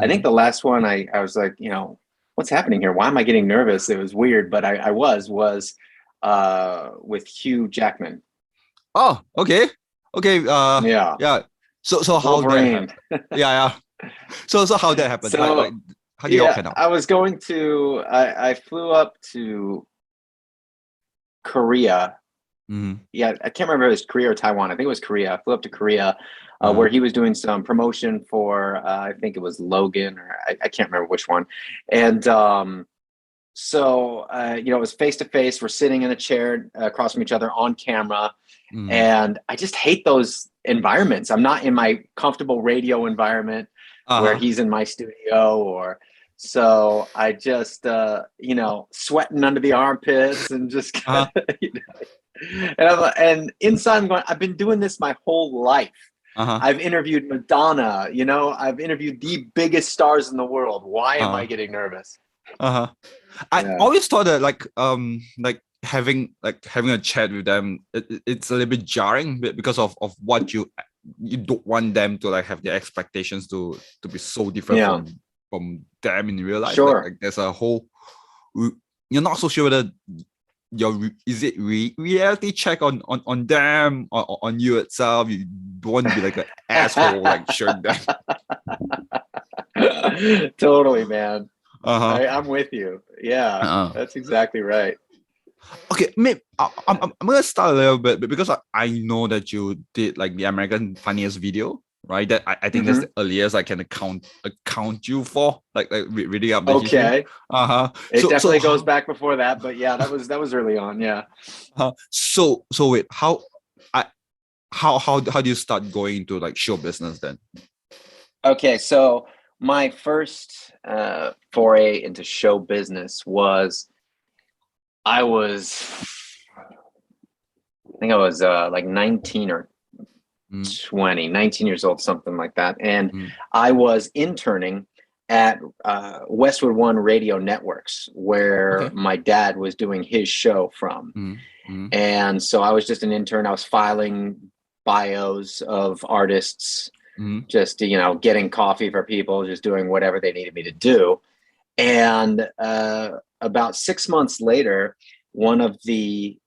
I think the last one I was like, what's happening here? Why am I getting nervous? It was weird, but I was with Hugh Jackman. Oh, okay. Okay. Yeah, Yeah. So how that Wolverine. happened? Yeah, yeah. So how that happened? Like So how did it all yeah, pan out? I flew up to Korea. Mm-hmm. Yeah, I can't remember if it was Korea or Taiwan. I think it was Korea. I flew up to Korea, Uh-huh. where he was doing some promotion for I think it was Logan, or I can't remember which one. And so it was face to face. We're sitting in a chair across from each other on camera, Mm-hmm. and I just hate those environments. I'm not in my comfortable radio environment where Uh-huh. he's in my studio, or so I just sweating under the armpits and just Uh-huh. and inside I'm going, I've been doing this my whole life. Uh-huh. I've interviewed Madonna, I've interviewed the biggest stars in the world. Why am I Uh-huh. getting nervous? Uh-huh. I Yeah, always thought that like having a chat with them, it's a little bit jarring because of what you don't want them to like have their expectations to be so different yeah, from them in real life. Like sure. like there's a whole you're not so sure whether is it reality check on them or on you itself. You don't want to be like an asshole like showing them. Totally, man. Uh-huh. I'm with you. Yeah, Uh-huh. that's exactly right. Okay, maybe I'm gonna start a little bit because I know that you did like the American Funniest Video, right? That I think that's the Hmm. earliest I can account you for, like reading up the history. Okay. Uh-huh. It So definitely goes how back before that, but yeah, that was early on. Yeah. so wait, I how do you start going into like show business then? Okay, so my first foray into show business was I was I think I was like 19 or Mm, 20, 19 years old, something like that. And mm, I was interning at Westwood One Radio Networks, where okay. my dad was doing his show from. Mm, mm, And so I was just an intern. I was filing bios of artists, mm, just, getting coffee for people, just doing whatever they needed me to do. And about 6 months later, one of the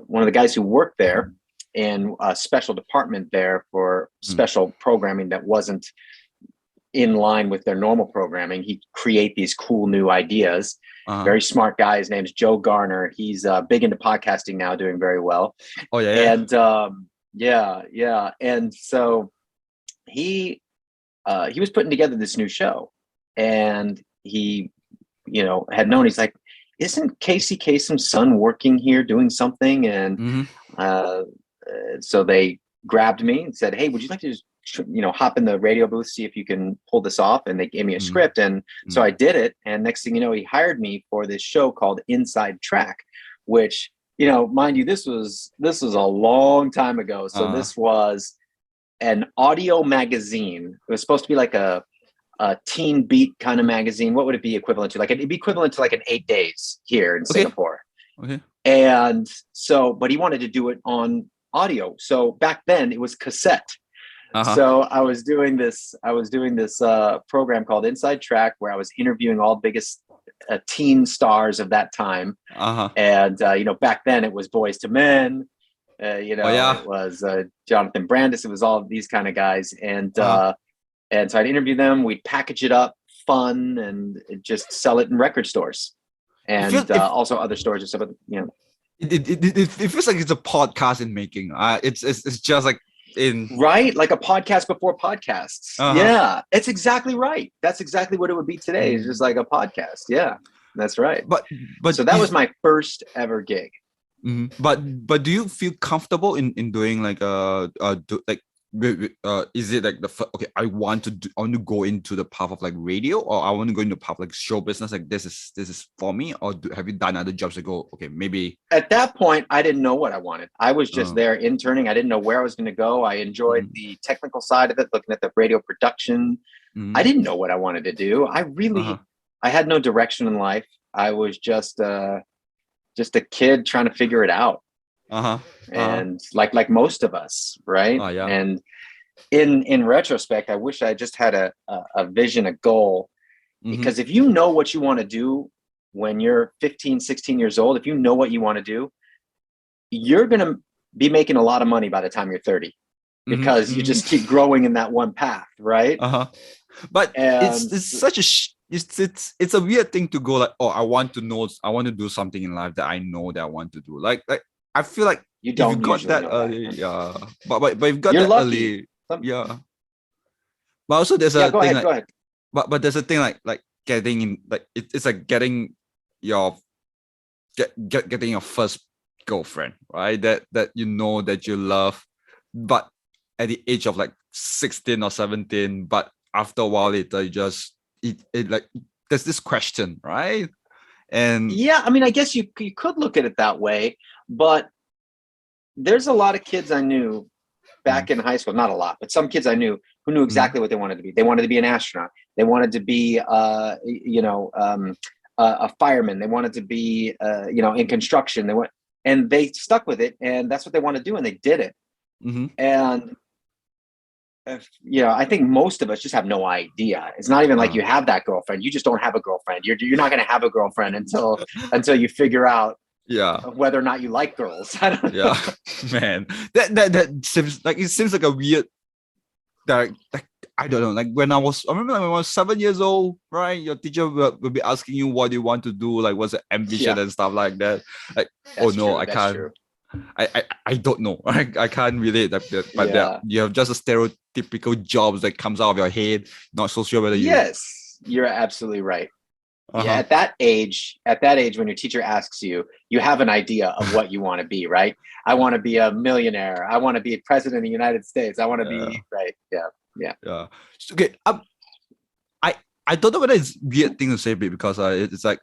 one of the guys who worked there in a special department there for mm. special programming that wasn't in line with their normal programming, he'd create these cool new ideas. Uh-huh. Very smart guy. His name's Joe Garner. He's big into podcasting now, doing very well. Oh yeah, yeah. And yeah, yeah. And so he was putting together this new show, and he had known. He's like, isn't Casey Kasem's son working here doing something? And Mm-hmm. uh, so they grabbed me and said, hey, would you like to just hop in the radio booth, see if you can pull this off? And they gave me a Mm, script, and so mm. I did it. And next thing you know, he hired me for this show called Inside Track, which, mind you, this was a long time ago. So Uh, this was an audio magazine. It was supposed to be like a teen beat kind of magazine. What would it be equivalent to? Like it'd be equivalent to like an 8 days here in okay, Singapore. okay. And so, but he wanted to do it on audio. So back then it was cassette. Uh-huh. So I was doing this program called Inside Track, where I was interviewing all the biggest teen stars of that time. Uh-huh. And back then it was Boys to Men. Oh It yeah. was Jonathan Brandis. It was all these kind of guys, Uh-huh. and so I'd interview them. We'd package it up, fun, and just sell it in record stores, It feels and if also other stores and stuff. it feels like it's a podcast in making. It's just like in Right, like a podcast before podcasts. uh-huh. Yeah, it's exactly right. That's exactly what it would be today. It's just like a podcast. Yeah, that's right. But So that was is my first ever gig. mhm. But do you feel comfortable in doing like like is it like okay, I want to go into the path of like radio, or I want to go into the path of like show business, like this is for me, or have you done other jobs that go okay maybe At that point, I didn't know what I wanted. I was just uh there interning. I didn't know where I was going to go. I enjoyed mm, the technical side of it, looking at the radio production. I mm, didn't know what I wanted to do. uh-huh, I had no direction in life. I was just a kid trying to figure it out, uh-huh, uh-huh, and like most of us, right? yeah, And in retrospect, I wish I just had a vision, a goal, because if you know what you want to do when you're 15, 16 years old, if you know what you want to do, you're going to be making a lot of money by the time you're 30 because you just keep growing in that one path, right? But And it's such a it's a weird thing to go like, oh, I want to do something in life that I know that I want to do. Like I feel like you if you don't got usually that know early, that. yeah. But if you got You're that lucky. early, yeah. But also there's Yeah, a go thing ahead, like, go ahead. but there's a thing like getting in, like it's like getting your getting your first girlfriend, right? That you know that you love, but at the age of like 16 or 17, but after a while later, you just it like there's this question, right? And Yeah, I mean, I guess you could look at it that way, but there's a lot of kids I knew back in high school, not a lot, but some kids I knew who knew exactly what they wanted to be. They wanted to be an astronaut. They wanted to be, a fireman. They wanted to be, in construction. And they stuck with it, and that's what they want to do, and they did it. And I think most of us just have no idea. It's not even like you have that girlfriend. You just don't have a girlfriend. You're not going to have a girlfriend until you figure out whether or not you like girls. I don't know. Man, that seems like, it seems like a weird, like I don't know, like I remember when I was 7 years old, right? Your teacher will be asking you what you want to do, like what's the ambition and stuff like that. Like, That's no, true. I That's can't. true. I don't know. I can't relate that, but you have just a stereotypical jobs that comes out of your head. Not so sure whether Yes, you're absolutely right. Yeah, at that age, when your teacher asks you, you have an idea of what you want to be, right? I want to be a millionaire. I want to be president of the United States. I want to be right. Yeah. Okay. I don't know whether it's weird thing to say, because it's like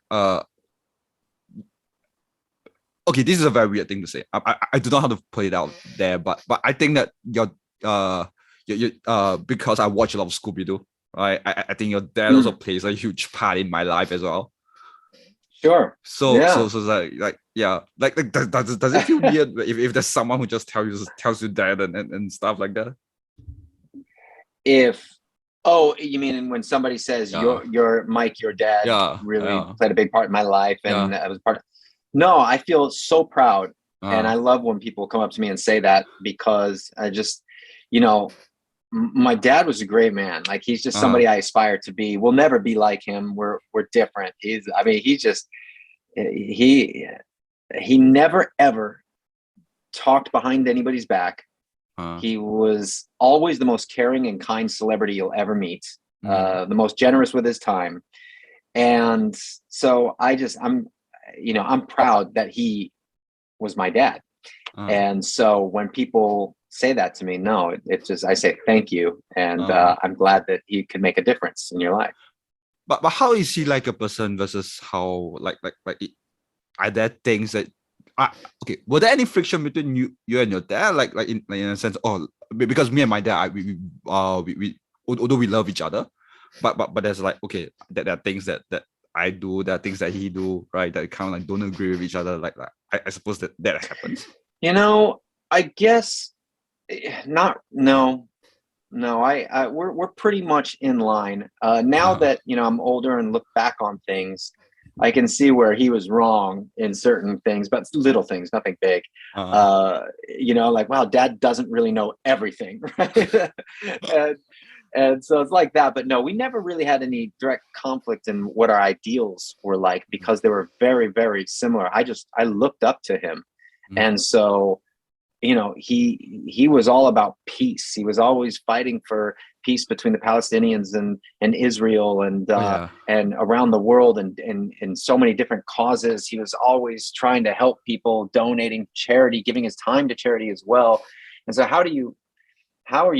okay, this is a very weird thing to say. I do not know how to put it out there, but I think that your because I watch a lot of Scooby-Doo, right? I think your dad also plays a huge part in my life as well. Sure. So it's like does it feel weird if there's someone who just tells you that and stuff like that? You mean when somebody says your Mike, your dad really played a big part in my life, and I was part of. No, I feel so proud, and I love when people come up to me and say that, because I just, my dad was a great man. Like, he's just somebody I aspire to be. We'll never be like him. We're different. He never ever talked behind anybody's back. He was always the most caring and kind celebrity you'll ever meet. The most generous with his time. And so I'm proud that he was my dad. And so when people say that to me, I say thank you, and I'm glad that he can make a difference in your life. But how is he like a person versus how like are there things that okay, were there any friction between you and your dad, like in a sense, because me and my dad, we although we love each other, but there's like, okay, there are things that I do, there are things that he do, right, that kind of like don't agree with each other, like I suppose that happens. I guess not. No, we're pretty much in line now that I'm older and look back on things. I can see where he was wrong in certain things, but little things, nothing big. Like, wow, dad doesn't really know everything, right? and so it's like that. But no, we never really had any direct conflict in what our ideals were like, because they were very, very similar. I looked up to him. And so, he was all about peace. He was always fighting for peace between the Palestinians and Israel and around the world, and in so many different causes. He was always trying to help people, donating charity, giving his time to charity as well. And so how are you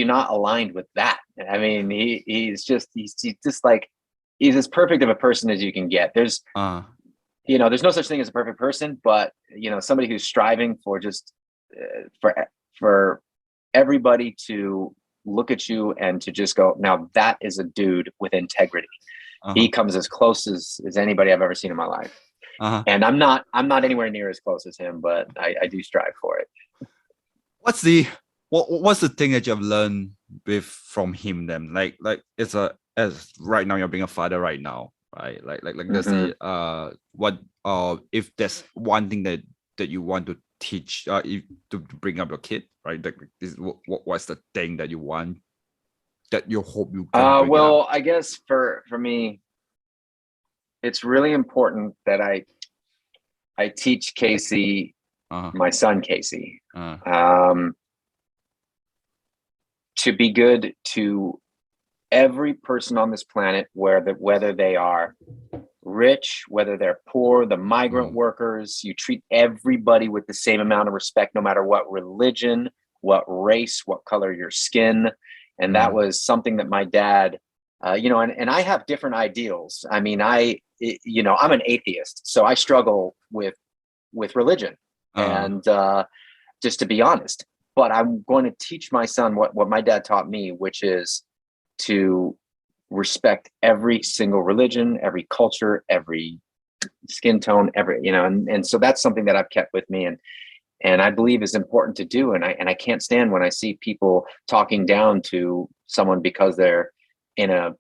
not aligned with that? I mean, he's just like, he's as perfect of a person as you can get. There's no such thing as a perfect person, but somebody who's striving for just for everybody to look at you and to just go, now that is a dude with integrity. He comes as close as anybody I've ever seen in my life. And I'm not anywhere near as close as him, but I do strive for it. What's the what's the thing that you have learned from him then? Like it's a as right now you're being a father right now, right? Like let's Mhm. say what if there's one thing that you want to teach if, to bring up your kid, right? Like this what's the thing that you want that you hope you can bring it up? Well, I guess for me, it's really important that I teach Casey, Uh-huh. my son Casey, Uh, um, to be good to every person on this planet, whether they are rich, whether they're poor, the migrant mm, workers. You treat everybody with the same amount of respect, no matter what religion, what race, what color your skin. And that mm, was something that my dad, and I have different ideals. I mean, I'm an atheist, so I struggle with religion, uh, and just to be honest. But I'm going to teach my son what my dad taught me, which is to respect every single religion, every culture, every skin tone, and so that's something that I've kept with me, and I believe is important to do. And I can't stand when I see people talking down to someone because they're in a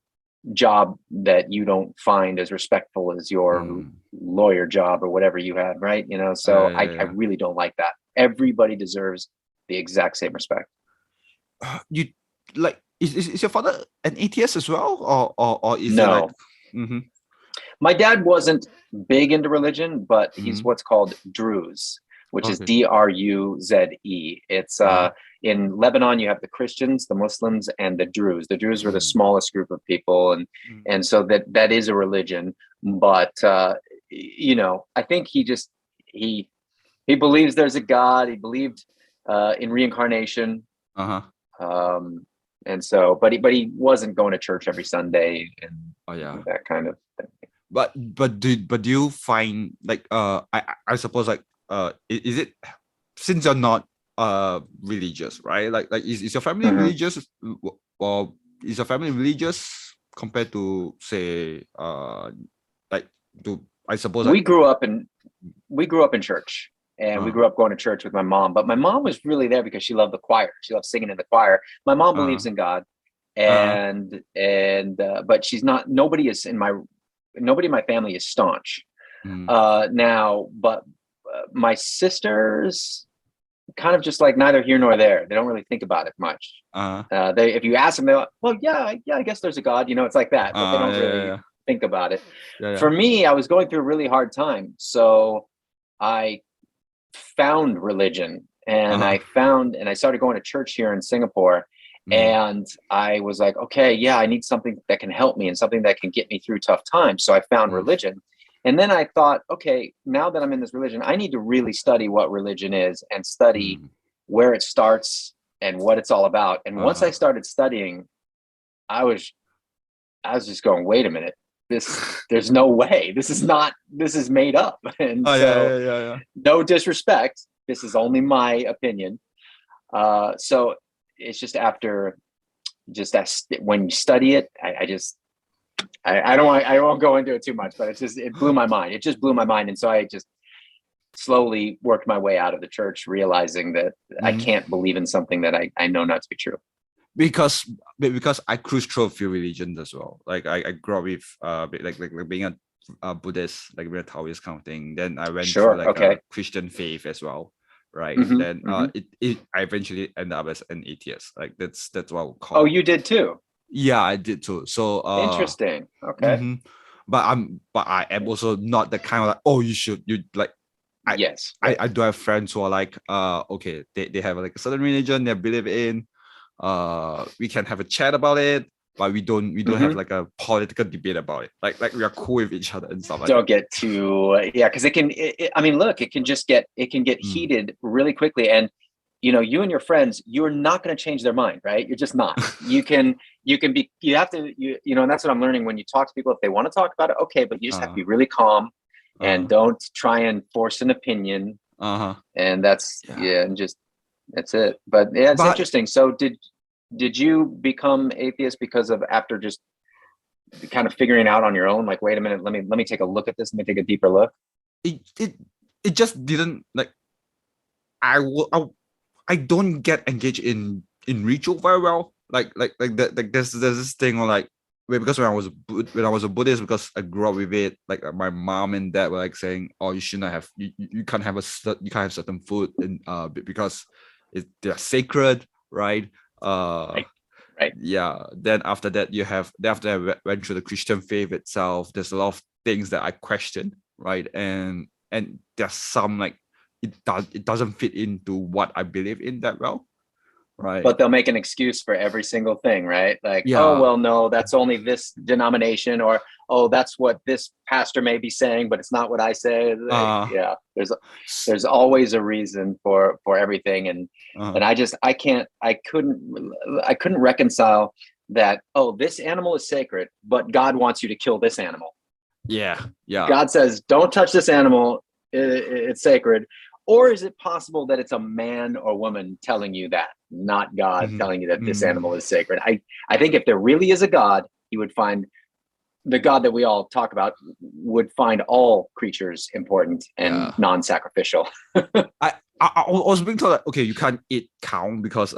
job that you don't find as respectful as your mm. lawyer job or whatever you had, right? So I, Yeah, I yeah. really don't like that. Everybody deserves the exact same respect. You like is your father an atheist as well, or is it like? No, Mm-hmm, my dad wasn't big into religion, but he's mm-hmm. what's called Druze, which is Okay. Druze. It's Uh, in Lebanon. You have the Christians, the Muslims, and the Druze. The Druze were the mm, smallest group of people, and mm, and so that is a religion. But I think he he believes there's a God. He believed in reincarnation. uh-huh. Um, and so, but he wasn't going to church every Sunday and Oh yeah. that kind of thing. But do you find like I suppose like is it since you're not religious, right? Like is your family Mhm. religious, or is your family religious compared to say like to I suppose we like grew up in we grew up in church, and we uh grew up going to church with my mom, but my mom was really there because she loved the choir. She loved singing in the choir. My mom uh believes in God, uh and but she's not nobody in my family is staunch mm, now, but my sisters kind of just like neither here nor there. They don't really think about it much. uh They if you ask them, they're like, well, yeah, I guess there's a God. It's like that, but they don't really yeah, think about it. yeah, yeah, For me, I was going through a really hard time, so I found religion, and uh-huh, I started going to church here in Singapore, mm, and I was like, okay, yeah, I need something that can help me and something that can get me through tough times. So I found mm, religion. And then I thought, okay, now that I'm in this religion, I need to really study what religion is and study mm, where it starts and what it's all about. And once I uh-huh. started studying, I was I was just going, wait a minute, there's no way. This is made up. And Oh yeah, so yeah, yeah, yeah. no disrespect, this is only my opinion. So it's just after just that when you study it, I won't go into it too much, but it blew my mind. It just blew my mind. And so I just slowly worked my way out of the church, realizing that I Mm. can't believe in something that I know not to be true. Because I cruise through a few religions as well. Like I grew up with like being a Buddhist, like being a Taoist kind of thing. Then I went through Sure. like a Okay. Christian faith as well, right? Mm-hmm, Then mm-hmm. it I eventually ended up as an atheist. Like that's what I would Oh, call. you did too. Yeah, I did too. So Interesting. Okay. mhm. But I am also not the kind of like, oh, you like I Yes. Right. I do have friends who are like okay, they have like a certain religion they believe in, we can have a chat about it, but we don't have Mm-hmm. like a political debate about it, like we are cool with each other and stuff like that. Don't get too yeah, because I mean, look, it can get Mm. heated really quickly, and you and your friends, you're not going to change their mind, right? You're just not. You have to, and that's what I'm learning. When you talk to people, if they want to talk about it, okay, but you just have to uh be really calm and uh don't try and force an opinion. uh-huh. And that's, Yeah, yeah, and just that's it. But yeah, it's but interesting. So did you become atheist because of after just kind of figuring out on your own, like, wait a minute, let me take a look at this, let me take a deeper look? it it just didn't like I will I don't get engaged in ritual very well. There's this thing on like because when I was a Buddhist, because I grew up with it, like my mom and dad were like saying, oh, you shouldn't have you can't have you can't have certain food and because they're sacred, right? Right. Right. Yeah. Then after that, after I went through the Christian faith itself, there's a lot of things that I question, right? And there's some like it doesn't fit into what I believe in that well, right? But they'll make an excuse for every single thing, right? Like, Yeah. oh, well, no, that's only this denomination, or oh, that's what this pastor may be saying, but it's not what I say. Yeah, there's always a reason for everything, and I couldn't reconcile that. Oh, this animal is sacred, but God wants you to kill this animal. Yeah. God says, don't touch this animal. It's sacred. Or is it possible that it's a man or woman telling you that, not God telling you that this animal is sacred? I think if there really is a God, he would find the God that we all talk about would find all creatures important and non-sacrificial. I was being told that okay, you can't eat cow because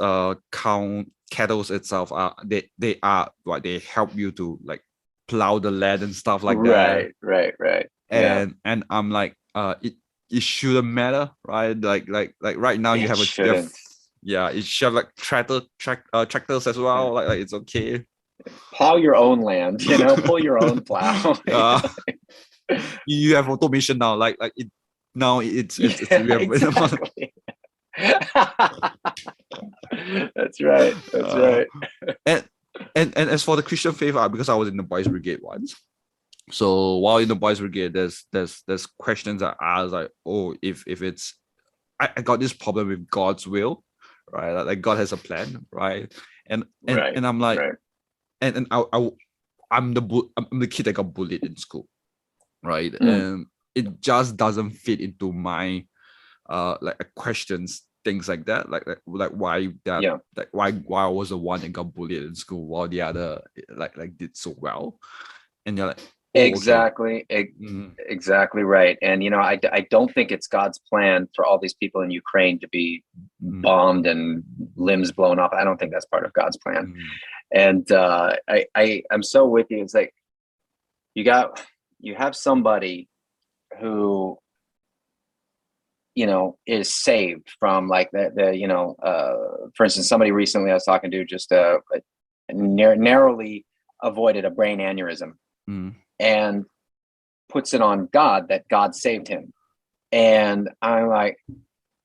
cattle itself are they help you to like plow the land and stuff like that. Right. And I'm like it shouldn't matter, right? Like right now you have it should have like tractors as well. Like it's okay. Plow your own land, pull your own plow. You have automation now. Like it now it's exactly. That's right. And as for the Christian faith, because I was in the boys' brigade once. So while in the boys' brigade, there's questions I ask like, oh, if it's I got this problem with God's will, right? Like God has a plan, right? And I'm like, and I'm the kid that got bullied in school, right? And it just doesn't fit into my questions, things like that, like why that like why I was the one that got bullied in school while the other like did so well, and you're like. Oh, exactly. Okay. Exactly right. And I don't think it's God's plan for all these people in Ukraine to be bombed and limbs blown off. I don't think that's part of God's plan. And I'm so with you. It's like you have somebody who is saved from like for instance, somebody recently I was talking to just narrowly avoided a brain aneurysm. And puts it on God that God saved him. And I'm like,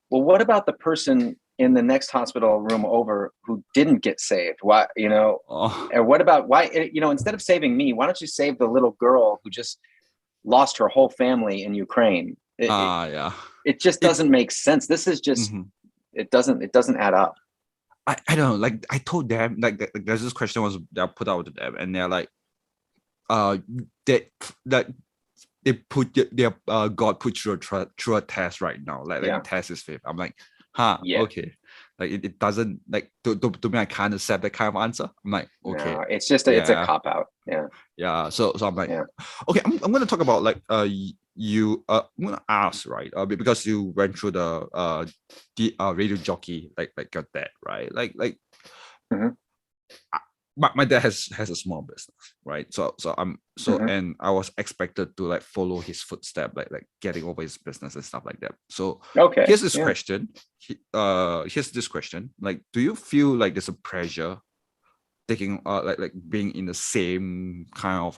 well, what about the person in the next hospital room over who didn't get saved? Why, or what about why, instead of saving me, why don't you save the little girl who just lost her whole family in Ukraine? It just doesn't make sense. This is just, it doesn't add up. I don't know, like I told them, like there's this question was that put out to them and they're like, they put their God put you through a test right now, like the test is faith. I'm like, okay, like it doesn't like to me I can't accept that kind of answer. I'm like, okay, no, it's just it's a cop out. So I'm like, okay, I'm gonna talk about like I'm gonna ask, right, because you went through the radio jockey like your dad, right, like my dad has a small business, right? So and I was expected to like follow his footsteps, like getting over his business and stuff like that. So here's this question. Here's this question. Like, do you feel like there's a pressure taking like being in the same kind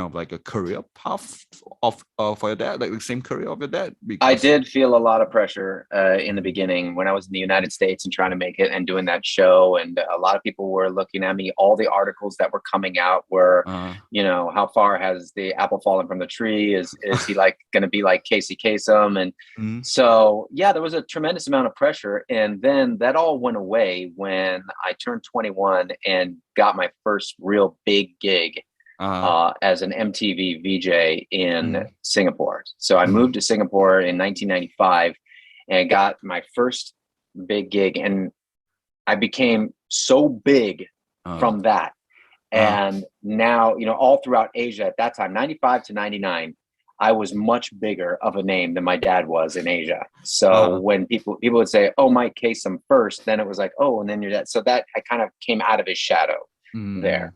of like a career path of for your dad, like the same career of your dad? I did feel a lot of pressure in the beginning when I was in the United States and trying to make it and doing that show. And a lot of people were looking at me. All the articles that were coming out were, how far has the apple fallen from the tree? Is he like going to be like Casey Kasem? And so, there was a tremendous amount of pressure. And then that all went away when I turned 21 and got my first real big gig. As an MTV VJ in Singapore. So I moved to Singapore in 1995 and got my first big gig. And I became so big from that. And now, all throughout Asia at that time, 95 to 99, I was much bigger of a name than my dad was in Asia. So Uh-huh. when people would say, "Oh, Mike Kasem first," then it was like, "Oh, and then your dad." So that I kind of came out of his shadow Mm. there.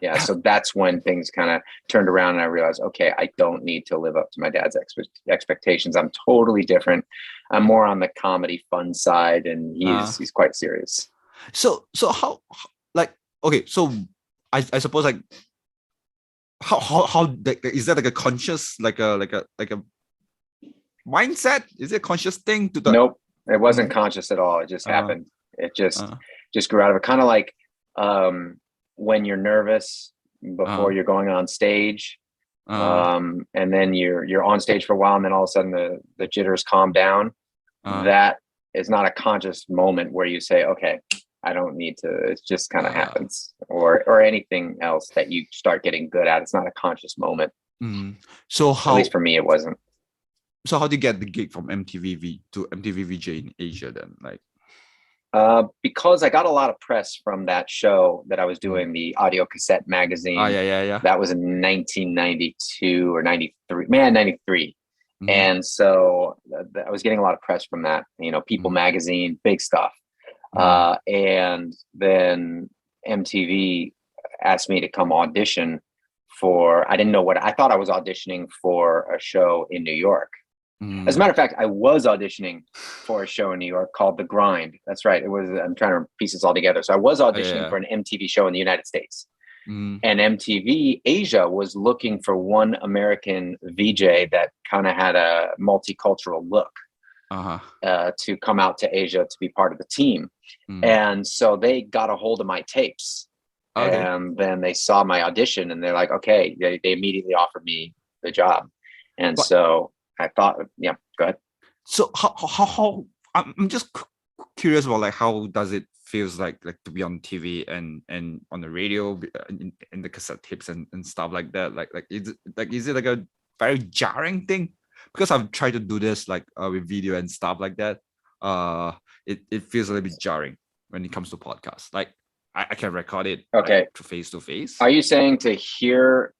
Yeah, so that's when things kind of turned around and I realized, okay, I don't need to live up to my dad's expectations. I'm totally different. I'm more on the comedy fun side, and he's quite serious. So like okay, so I suppose like how like, is that like a conscious like a mindset? Is it a conscious thing to the Nope, it wasn't mm, conscious at all. It just uh happened. It just uh just grew out of it. Kind of like when you're nervous before uh you're going on stage, uh and then you're on stage for a while, and then all of a sudden the jitters calm down. uh That is not a conscious moment where you say, okay, I don't need to. It just kind of uh happens, or anything else that you start getting good at. It's not a conscious moment. mm. So At least how for me, it wasn't. so how do you get the gig from MTV to MTV VJ in Asia then? Like Because I got a lot of press from that show that I was mm. doing, the audio cassette magazine. Yeah. That was in 1992 or 93, man, 93. Mm, And so I was getting a lot of press from that, People mm, magazine, big stuff. mm, And then MTV asked me to come audition for, I didn't know what, I thought I was auditioning for a show in New York. As a mm, matter of fact, I was auditioning for a show in New York called The Grind. That's right. It was, I'm trying to piece this all together. So I was auditioning yeah. for an MTV show in the United States. Mm, And MTV Asia was looking for one American VJ that kind of had a multicultural look, uh-huh. to come out to Asia to be part of the team. Mm. And so they got a hold of my tapes, Okay. and then they saw my audition and they're like, okay, they immediately offered me the job. And But so I thought, yeah, go ahead. so how I'm just curious about like how does it feels like to be on TV and on the radio in the cassette tapes and stuff like that is it like a very jarring thing because I've tried to do this like with video and stuff like that it feels a little bit jarring when it comes to podcasts like I can record it like Okay. face to face Are you saying to hear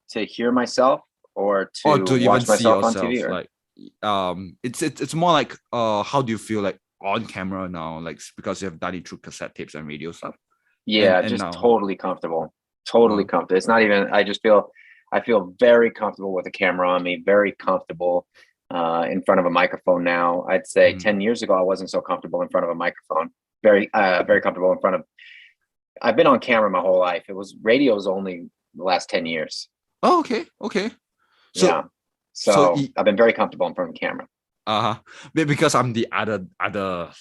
myself or or to to even watch see myself on TV? yourself Or like it's more like how do you feel like on camera now like because you have done it through cassette tapes and radio stuff yeah, and just now totally comfortable. Totally uh, comfortable. It's not even, I feel very comfortable with a camera on me, very comfortable in front of a microphone now. I'd say mm. 10 years ago, I wasn't so comfortable in front of a microphone. Very comfortable in front of, I've been on camera my whole life. It was radio's only the last 10 years. Oh, okay so Yeah. so So I've been very comfortable in front of camera. uh because I'm the other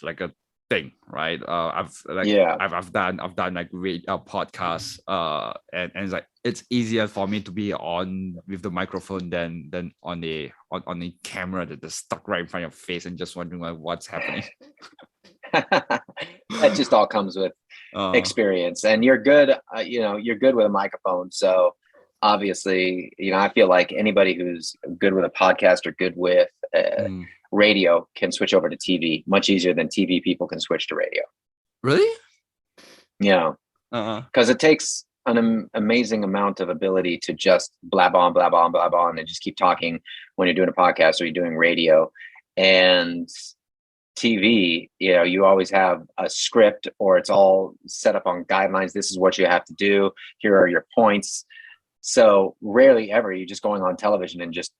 like a thing right Yeah. I've done like podcasts and it's like it's easier for me to be on with the microphone than on the camera that is stuck right in front of your face and just wondering like what's happening That just all comes with uh experience, and you're good. You're good with a microphone. So obviously, I feel like anybody who's good with a podcast or good with mm. radio can switch over to TV much easier than TV people can switch to radio. Really Yeah, uh because it takes an amazing amount of ability to just blab on, blab on, blab on, and just keep talking when you're doing a podcast or you're doing radio. And TV, you always have a script, or it's all set up on guidelines. This is what you have to do. Here are your points. So rarely ever you're just going on television and just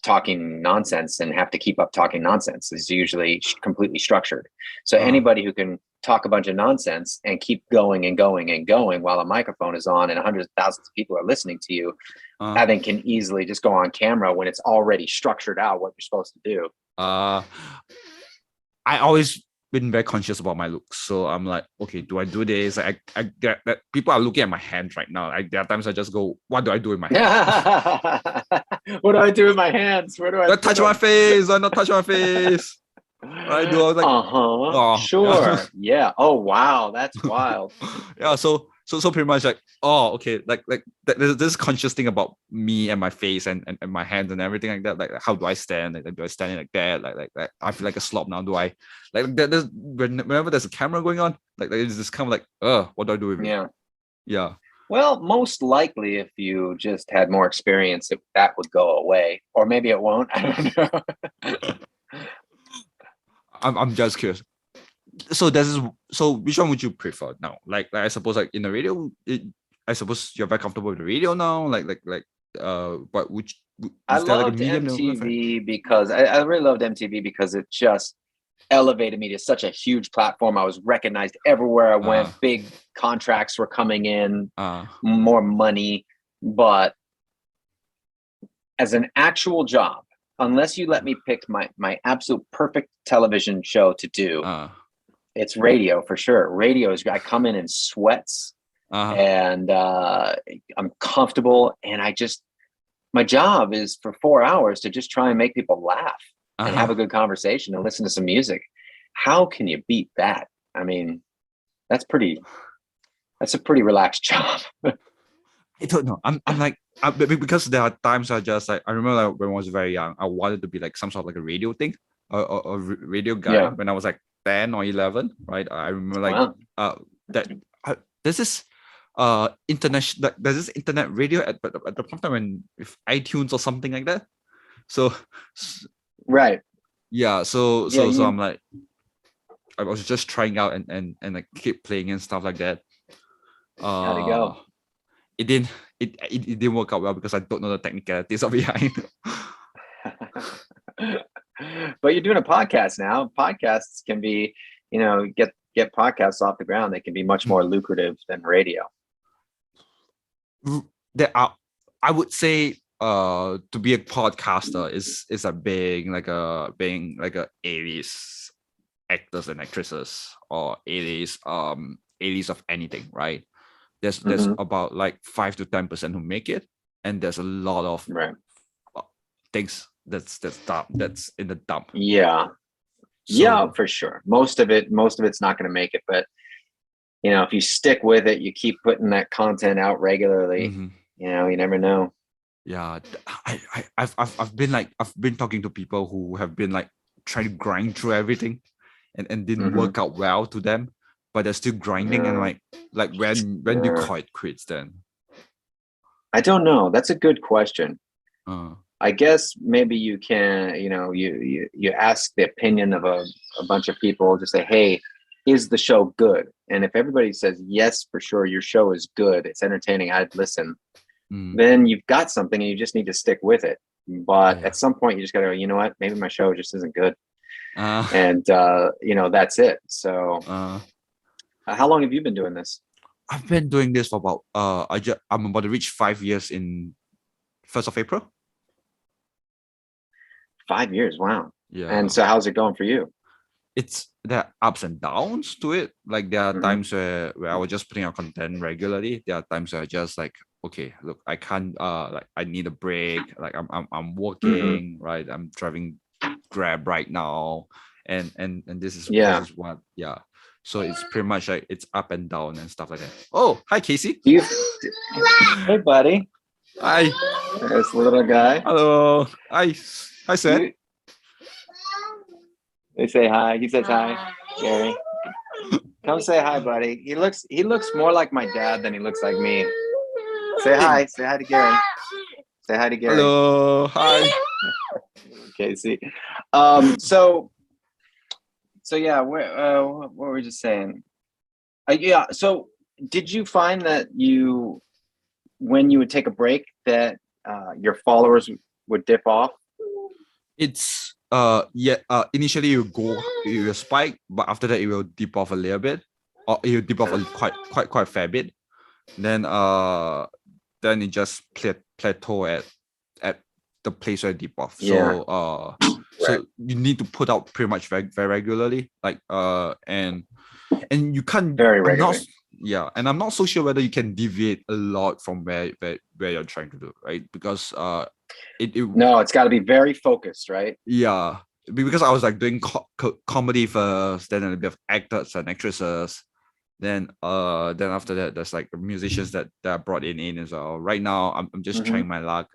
talking nonsense and have to keep up talking nonsense. It's usually completely structured. So uh anybody who can talk a bunch of nonsense and keep going and going and going while a microphone is on and hundreds of thousands of people are listening to you, uh I think can easily just go on camera when it's already structured out what you're supposed to do. uh I always been very conscious about my looks. So I'm like, okay, do I do this? I get that people are looking at my hands right now. There are times I just go, what do I do with my hands? What do I do with my hands? Where do I Do I put touch my them? face? Do I not touch my face? Right? Do I like, Uh-huh. oh, yeah. Sure. Yeah. Oh, wow. That's wild. Yeah. So pretty much like, oh, okay. Like there's this conscious thing about me and my face and my hands and everything like that. Like how do I stand? Like do I stand like that? Like I feel like a slob now. Do I like there's whenever there's a camera going on, like it's just kind of like, what do I do with it? Yeah. Yeah. Well, most likely, if you just had more experience, that would go away, or maybe it won't. I don't know. I'm just curious. So this is so which one would you prefer now? Like I suppose like in the radio, I suppose you're very comfortable with the radio now. But I is there like a loved medium that you prefer? MTV because I really loved MTV because it just elevated me to such a huge platform. I was recognized everywhere I went. Big contracts were coming in, more money. But as an actual job, unless you let me pick my absolute perfect television show to do, it's radio for sure. Radio is, I come in sweats and I'm comfortable, and my job is for 4 hours to just try and make people laugh and have a good conversation and listen to some music. How can you beat that? I mean, that's a pretty relaxed job. I don't know. I'm like, because there are times I just like, I remember like when I was very young, I wanted to be like some sort of like a radio thing or radio guy when I was like 10 or 11, right? I remember like there's this international, like, there's this internet radio at the point time when with iTunes or something like that. So right. Yeah. So I'm like, I was just trying out and like keep playing and stuff like that. How'd it go? It didn't work out well because I don't know the technicalities of behind. But you're doing a podcast now. Podcasts can be, get podcasts off the ground. They can be much more lucrative than radio. I would say to be a podcaster is a being like a A-list actors and actresses or A-list of anything, right? There's about like 5 to 10% who make it, and there's a lot of things that's in the dump. Yeah. So, for sure. Most of it's not going to make it, but if you stick with it, you keep putting that content out regularly. You never know. Yeah, I've been talking to people who have been like trying to grind through everything, and didn't work out well to them, but they're still grinding. And like when do you call it quits then? I don't know. That's a good question. I guess maybe you can, you ask the opinion of a bunch of people. Just say, hey, is the show good? And if everybody says yes, for sure, your show is good, it's entertaining, I'd listen. Then you've got something, and you just need to stick with it. But at some point, you just got to, you know what? Maybe my show just isn't good, and that's it. So, how long have you been doing this? I've been doing this for about I'm about to reach 5 years in 1st of April. 5 years, wow. Yeah. And so how's it going for you? There are ups and downs to it. Like there are times where I was just putting out content regularly. There are times where I just like, okay, look, I can't like I need a break. Like I'm working, right? I'm driving Grab right now. And this is what so it's pretty much like it's up and down and stuff like that. Oh, hi Casey. Hey buddy. Hi. There's the little guy. Hello. Hi Seth. They say hi. He says hi, Gary. Come say hi, buddy. He looks more like my dad than he looks like me. Say hi. Say hi to Gary. Say hi to Gary. Hello. Hi. Casey. So yeah, what were we just saying? So did you find that when you would take a break, that your followers would dip off? It's initially you will spike, but after that it will dip off a little bit, or it will dip off quite a fair bit. Then it just plateau at the place where it dip off. So so you need to put out pretty much very, very regularly, like and you can't very regularly. And I'm not so sure whether you can deviate a lot from where you're trying to do, right? Because no, it's got to be very focused, right? Yeah, because I was like doing comedy first, then a bit of actors and actresses, then after that there's like musicians that are brought in as well. Right now I'm just trying my luck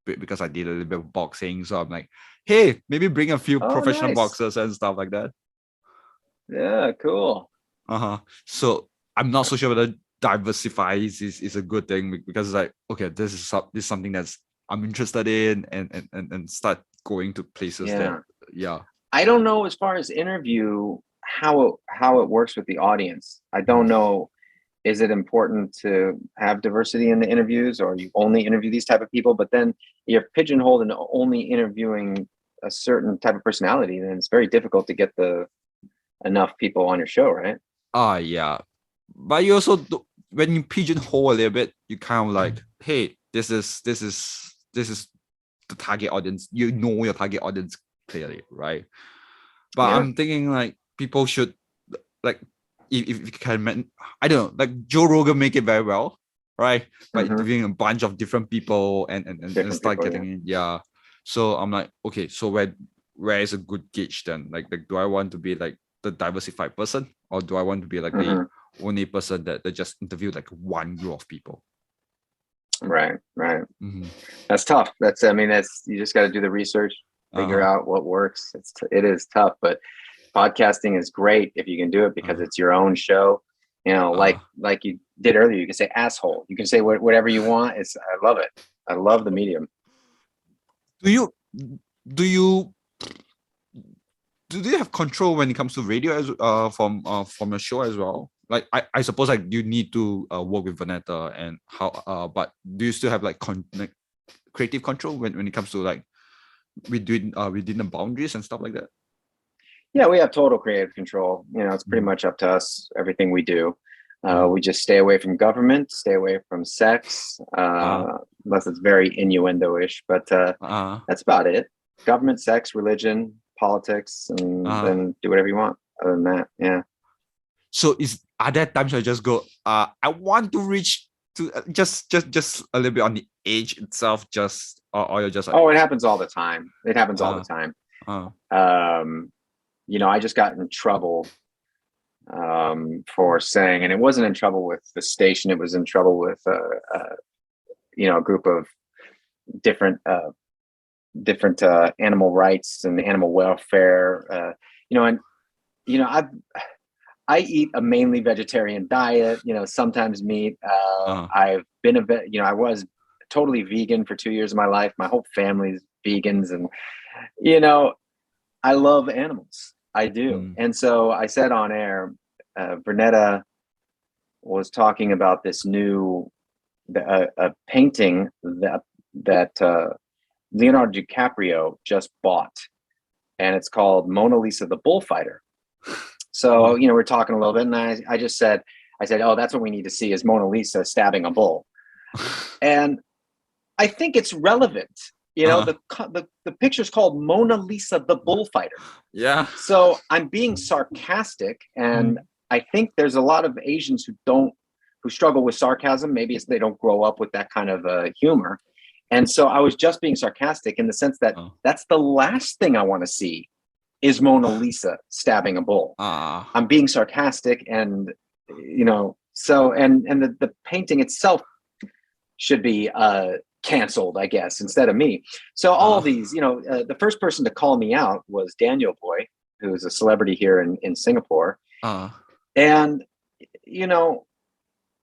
because I did a little bit of boxing, so I'm like, hey, maybe bring a few professional boxers and stuff like that. Yeah, cool. So I'm not so sure whether diversifies is a good thing, because it's like, okay, this is something that's I'm interested in, and start going to places that, I don't know as far as interview how it works with the audience. I don't know. Is it important to have diversity in the interviews, or you only interview these type of people? But then you're pigeonholed into only interviewing a certain type of personality, then it's very difficult to get enough people on your show, right? Yeah. But you also when you pigeonhole a little bit, you kind of like, hey, this is the target audience. You know your target audience clearly, right? But I'm thinking like people should, like, if you can, I don't know, like Joe Rogan make it very well, right? By interviewing a bunch of different people and start people, getting in. So I'm like, okay, so where is a good gauge then? Like do I want to be like the diversified person, or do I want to be like the only person that just interviewed like one group of people? Right. That's tough. You just got to do the research, figure out what works. It is tough, but podcasting is great if you can do it, because it's your own show. Like you did earlier, you can say asshole, you can say whatever you want. I love it. I love the medium. Do you have control when it comes to radio as from your show as well? Like I suppose like you need to work with Vanetta and how but do you still have like creative control when it comes to like within the boundaries and stuff like that? Yeah, we have total creative control. It's pretty much up to us, everything we do. We just stay away from government, stay away from sex, unless it's very innuendo-ish, but that's about it. Government, sex, religion, politics, and then do whatever you want. Other than that, yeah. So are there times I just go, I want to reach to just a little bit on the edge itself, or you're just like, it happens all the time. It happens all the time. I just got in trouble for saying, and it wasn't in trouble with the station, it was in trouble with a group of different animal rights and animal welfare, I eat a mainly vegetarian diet, sometimes meat. I've been I was totally vegan for 2 years of my life. My whole family's vegans, and I love animals. I do. And so I said on air, Vernetta was talking about this new a painting that Leonardo DiCaprio just bought, and it's called Mona Lisa the Bullfighter. So we're talking a little bit, and I just said, oh, that's what we need to see, is Mona Lisa stabbing a bull. And I think it's relevant. The picture's called Mona Lisa the Bullfighter. Yeah. So I'm being sarcastic, and I think there's a lot of Asians who struggle with sarcasm. Maybe it's they don't grow up with that kind of humor. And so I was just being sarcastic in the sense that that's the last thing I want to see, is Mona Lisa stabbing a bull. I'm being sarcastic, and so and the painting itself should be canceled, I guess, instead of me. So all of these, the first person to call me out was Daniel Boy, who is a celebrity here in Singapore. And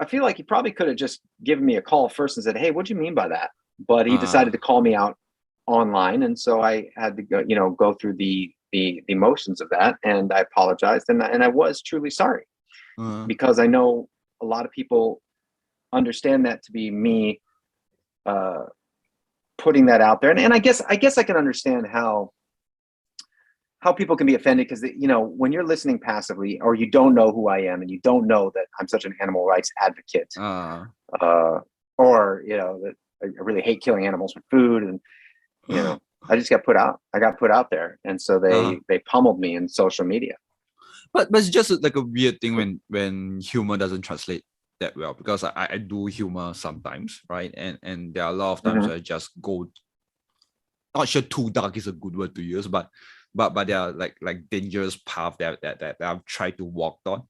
I feel like he probably could have just given me a call first and said, hey, what do you mean by that? But he decided to call me out online, and so I had to go through the motions of that, and I apologized, and I was truly sorry, because I know a lot of people understand that to be me putting that out there, and I guess I can understand how people can be offended, because when you're listening passively, or you don't know who I am, and you don't know that I'm such an animal rights advocate, or that I really hate killing animals for food, and I just got put out. I got put out there, and so they pummeled me in social media. But it's just like a weird thing when humor doesn't translate that well, because I do humor sometimes, right? And there are a lot of times I just go, not sure too dark is a good word to use, but there are like dangerous path that I've tried to walk on.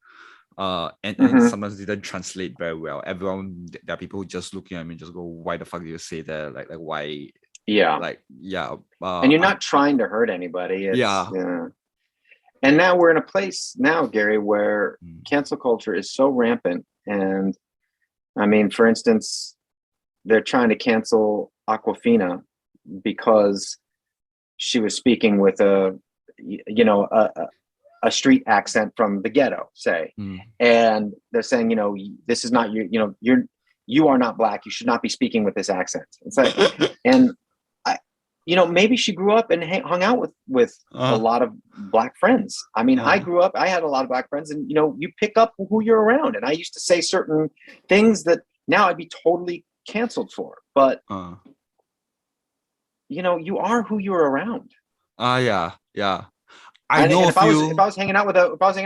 And sometimes didn't translate very well. There are people just looking at me and just go, why the fuck do you say that? Like why? Yeah. And you're not trying to hurt anybody. And now we're in a place now, Gary, where cancel culture is so rampant, and I mean, for instance, they're trying to cancel Aquafina because she was speaking with a street accent from the ghetto, say, and they're saying, this is not you are not black. You should not be speaking with this accent. It's like, and maybe she grew up and hung out with a lot of black friends. I mean, I grew up, I had a lot of black friends, and you pick up who you're around. And I used to say certain things that now I'd be totally canceled for, but you are who you're around. Yeah. And if I was hanging out with a bunch of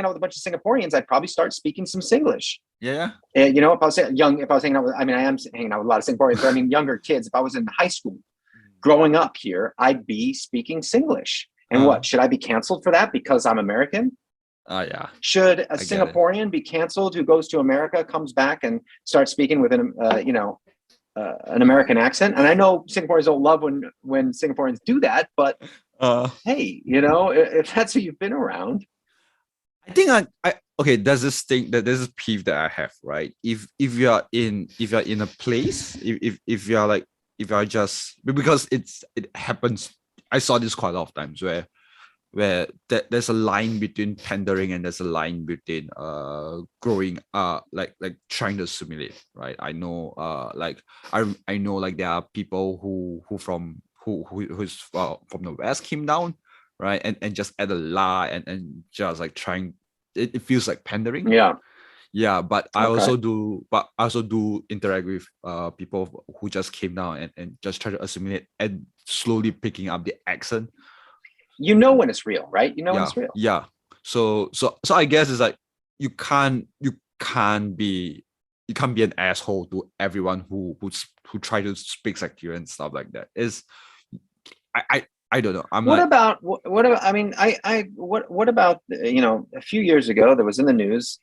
Singaporeans, I'd probably start speaking some Singlish. Yeah. If I was hanging out with, I am hanging out with a lot of Singaporeans, but I mean younger kids. If I was in high school, growing up here, I'd be speaking Singlish. And what, should I be canceled for that because I'm American? Yeah. Should a Singaporean be canceled who goes to America, comes back, and starts speaking with an American accent? And I know Singaporeans don't love when Singaporeans do that, but hey, if that's who you've been around. I think I okay. There's this peeve that I have, right? If you're in a place, if you're just, because it happens. I saw this quite a lot of times where there's a line between pandering and there's a line between growing like trying to assimilate, right? I know I know like there are people who's from the West came down, right, and just add a lie and just like trying. It feels like pandering. Yeah, but I also do interact with people who just came down and just try to assimilate and slowly picking up the accent. When it's real, right? When it's real. Yeah. So I guess it's like you can't be an asshole to everyone who try to speak like you and stuff like that. I don't know. What about a few years ago there was in the news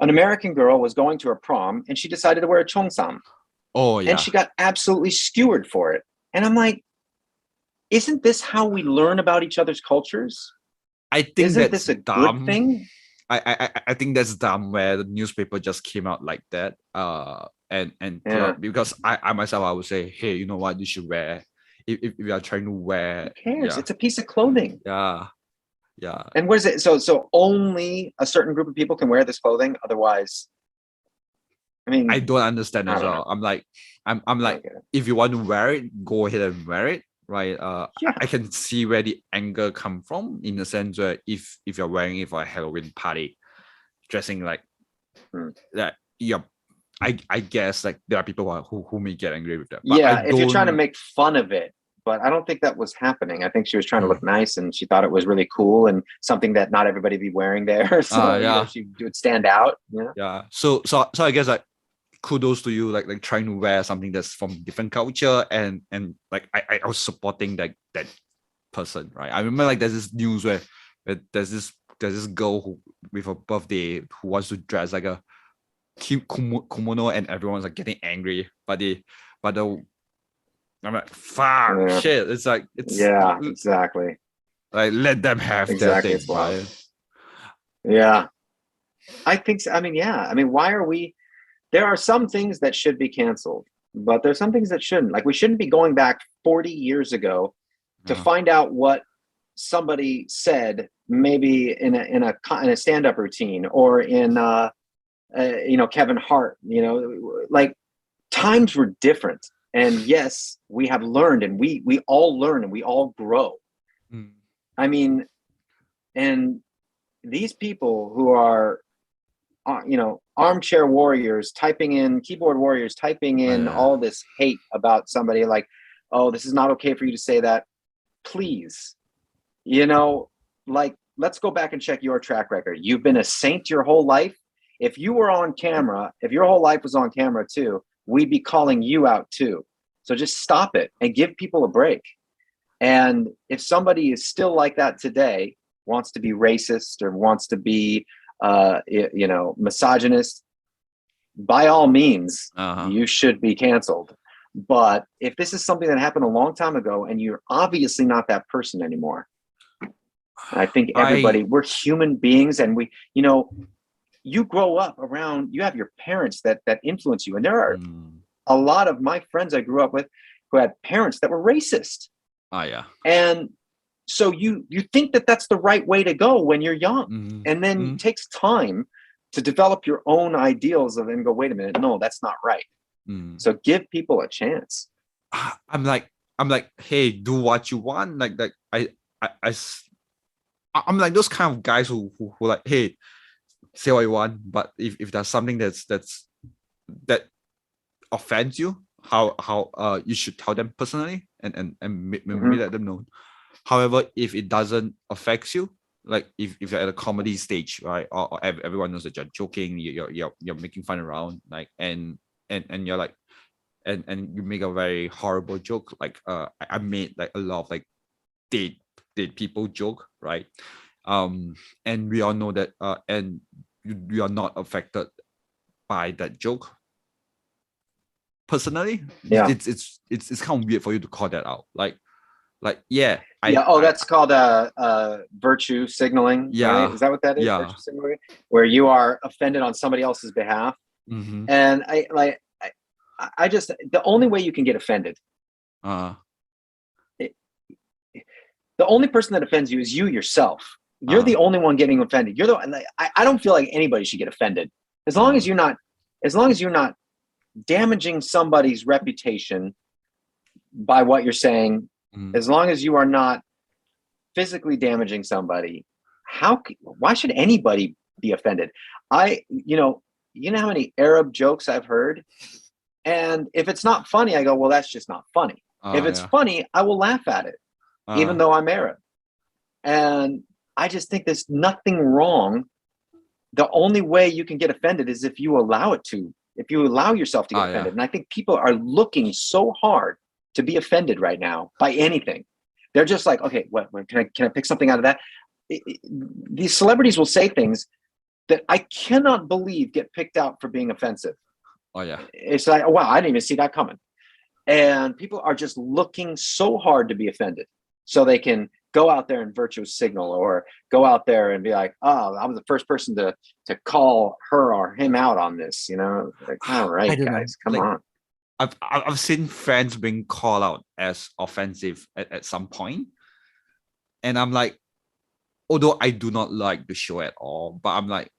an American girl was going to her prom and she decided to wear a cheongsam. Oh yeah. And she got absolutely skewered for it. And I'm like, isn't this how we learn about each other's cultures? I think isn't this a dumb good thing? I think that's dumb where the newspaper just came out like that. Because I myself, I would say, hey, you know what, you should wear, if you are trying to wear. Who cares? It's a piece of clothing. Yeah. And what is it? So only a certain group of people can wear this clothing. Otherwise, I mean, I don't understand as well. I'm like, if you want to wear it, go ahead and wear it. Right. I can see where the anger come from, in the sense where if you're wearing it for a Halloween party, dressing like that, I guess like there are people who may get angry with that. But if you're trying to make fun of it, but I don't think that was happening. I think she was trying to look nice and she thought it was really cool and something that not everybody be wearing there. So she would stand out. Yeah. So I guess like, kudos to you, like trying to wear something that's from different culture, and like I was supporting that person, right? I remember like there's this news where there's this girl who with her birthday who wants to dress like a kimono, and everyone's like getting angry, but I'm like, fuck, shit. It's like exactly. Like let them have their thing, right? Yeah, I think so. I mean, why are we? There are some things that should be canceled, but there's some things that shouldn't. Like, we shouldn't be going back 40 years ago to find out what somebody said, maybe in a stand-up routine or in Kevin Hart. Like, times were different, and yes, we have learned, and we all learn and we all grow. I mean, and these people who are armchair warriors keyboard warriors typing in all this hate about somebody, like, oh, this is not okay for you to say that. Please, like, let's go back and check your track record. You've been a saint your whole life. If you were on camera, if your whole life was on camera too, we'd be calling you out too. So just stop it and give people a break. And if somebody is still like that today, wants to be racist or wants to be misogynist, by all means, you should be canceled. But if this is something that happened a long time ago and you're obviously not that person anymore, I think we're human beings, and we, you grow up around, you have your parents that influence you, and there are Mm. a lot of my friends I grew up with who had parents that were racist, Yeah. and so you think that that's the right way to go when you're young, Mm. and then Mm. it takes time to develop your own ideals of and go, wait a minute, no, that's not right. Mm. So give people a chance. I'm like, hey, do what you want. I'm like those kind of guys who like, hey, say what you want, but if there's something that offends you, how you should tell them personally and maybe let them know. However, if it doesn't affect you, like if you're at a comedy stage, right, or everyone knows that you're joking, you're making fun around, like and you're like and you make a very horrible joke, like I made like a lot of like dead people joke, right? And we all know that and you are not affected by that joke personally. Yeah. It's kind of weird for you to call that out, like yeah, Yeah. Oh, that's called virtue signaling, right? yeah, Is that what that is? yeah. Virtue signaling, where you are offended on somebody else's behalf. Mm-hmm. And I just, the only way you can get offended, the only person that offends you is you yourself. You're the only one getting offended. You're the, I don't feel like anybody should get offended as long as you're not damaging somebody's reputation by what you're saying. As long as you are not physically damaging somebody, why should anybody be offended? You know how many Arab jokes I've heard, and if it's not funny, I go, well, that's just not funny. If it's funny, I will laugh at it, even though I'm Arab. And I just think there's nothing wrong. The only way you can get offended is if you allow it to, if you allow yourself to get offended. And I think people are looking so hard to be offended right now by anything. They're just like, okay, what can I pick something out of that? These celebrities will say things that I cannot believe get picked out for being offensive. It's like, oh, wow, I didn't even see that coming. And people are just looking so hard to be offended so they can go out there and virtue signal, or go out there and be like, oh, I was the first person to call her or him out on this, like, all right, guys, come on. I've seen friends being called out as offensive at some point, and I'm like, although I do not like the show at all, but I'm like,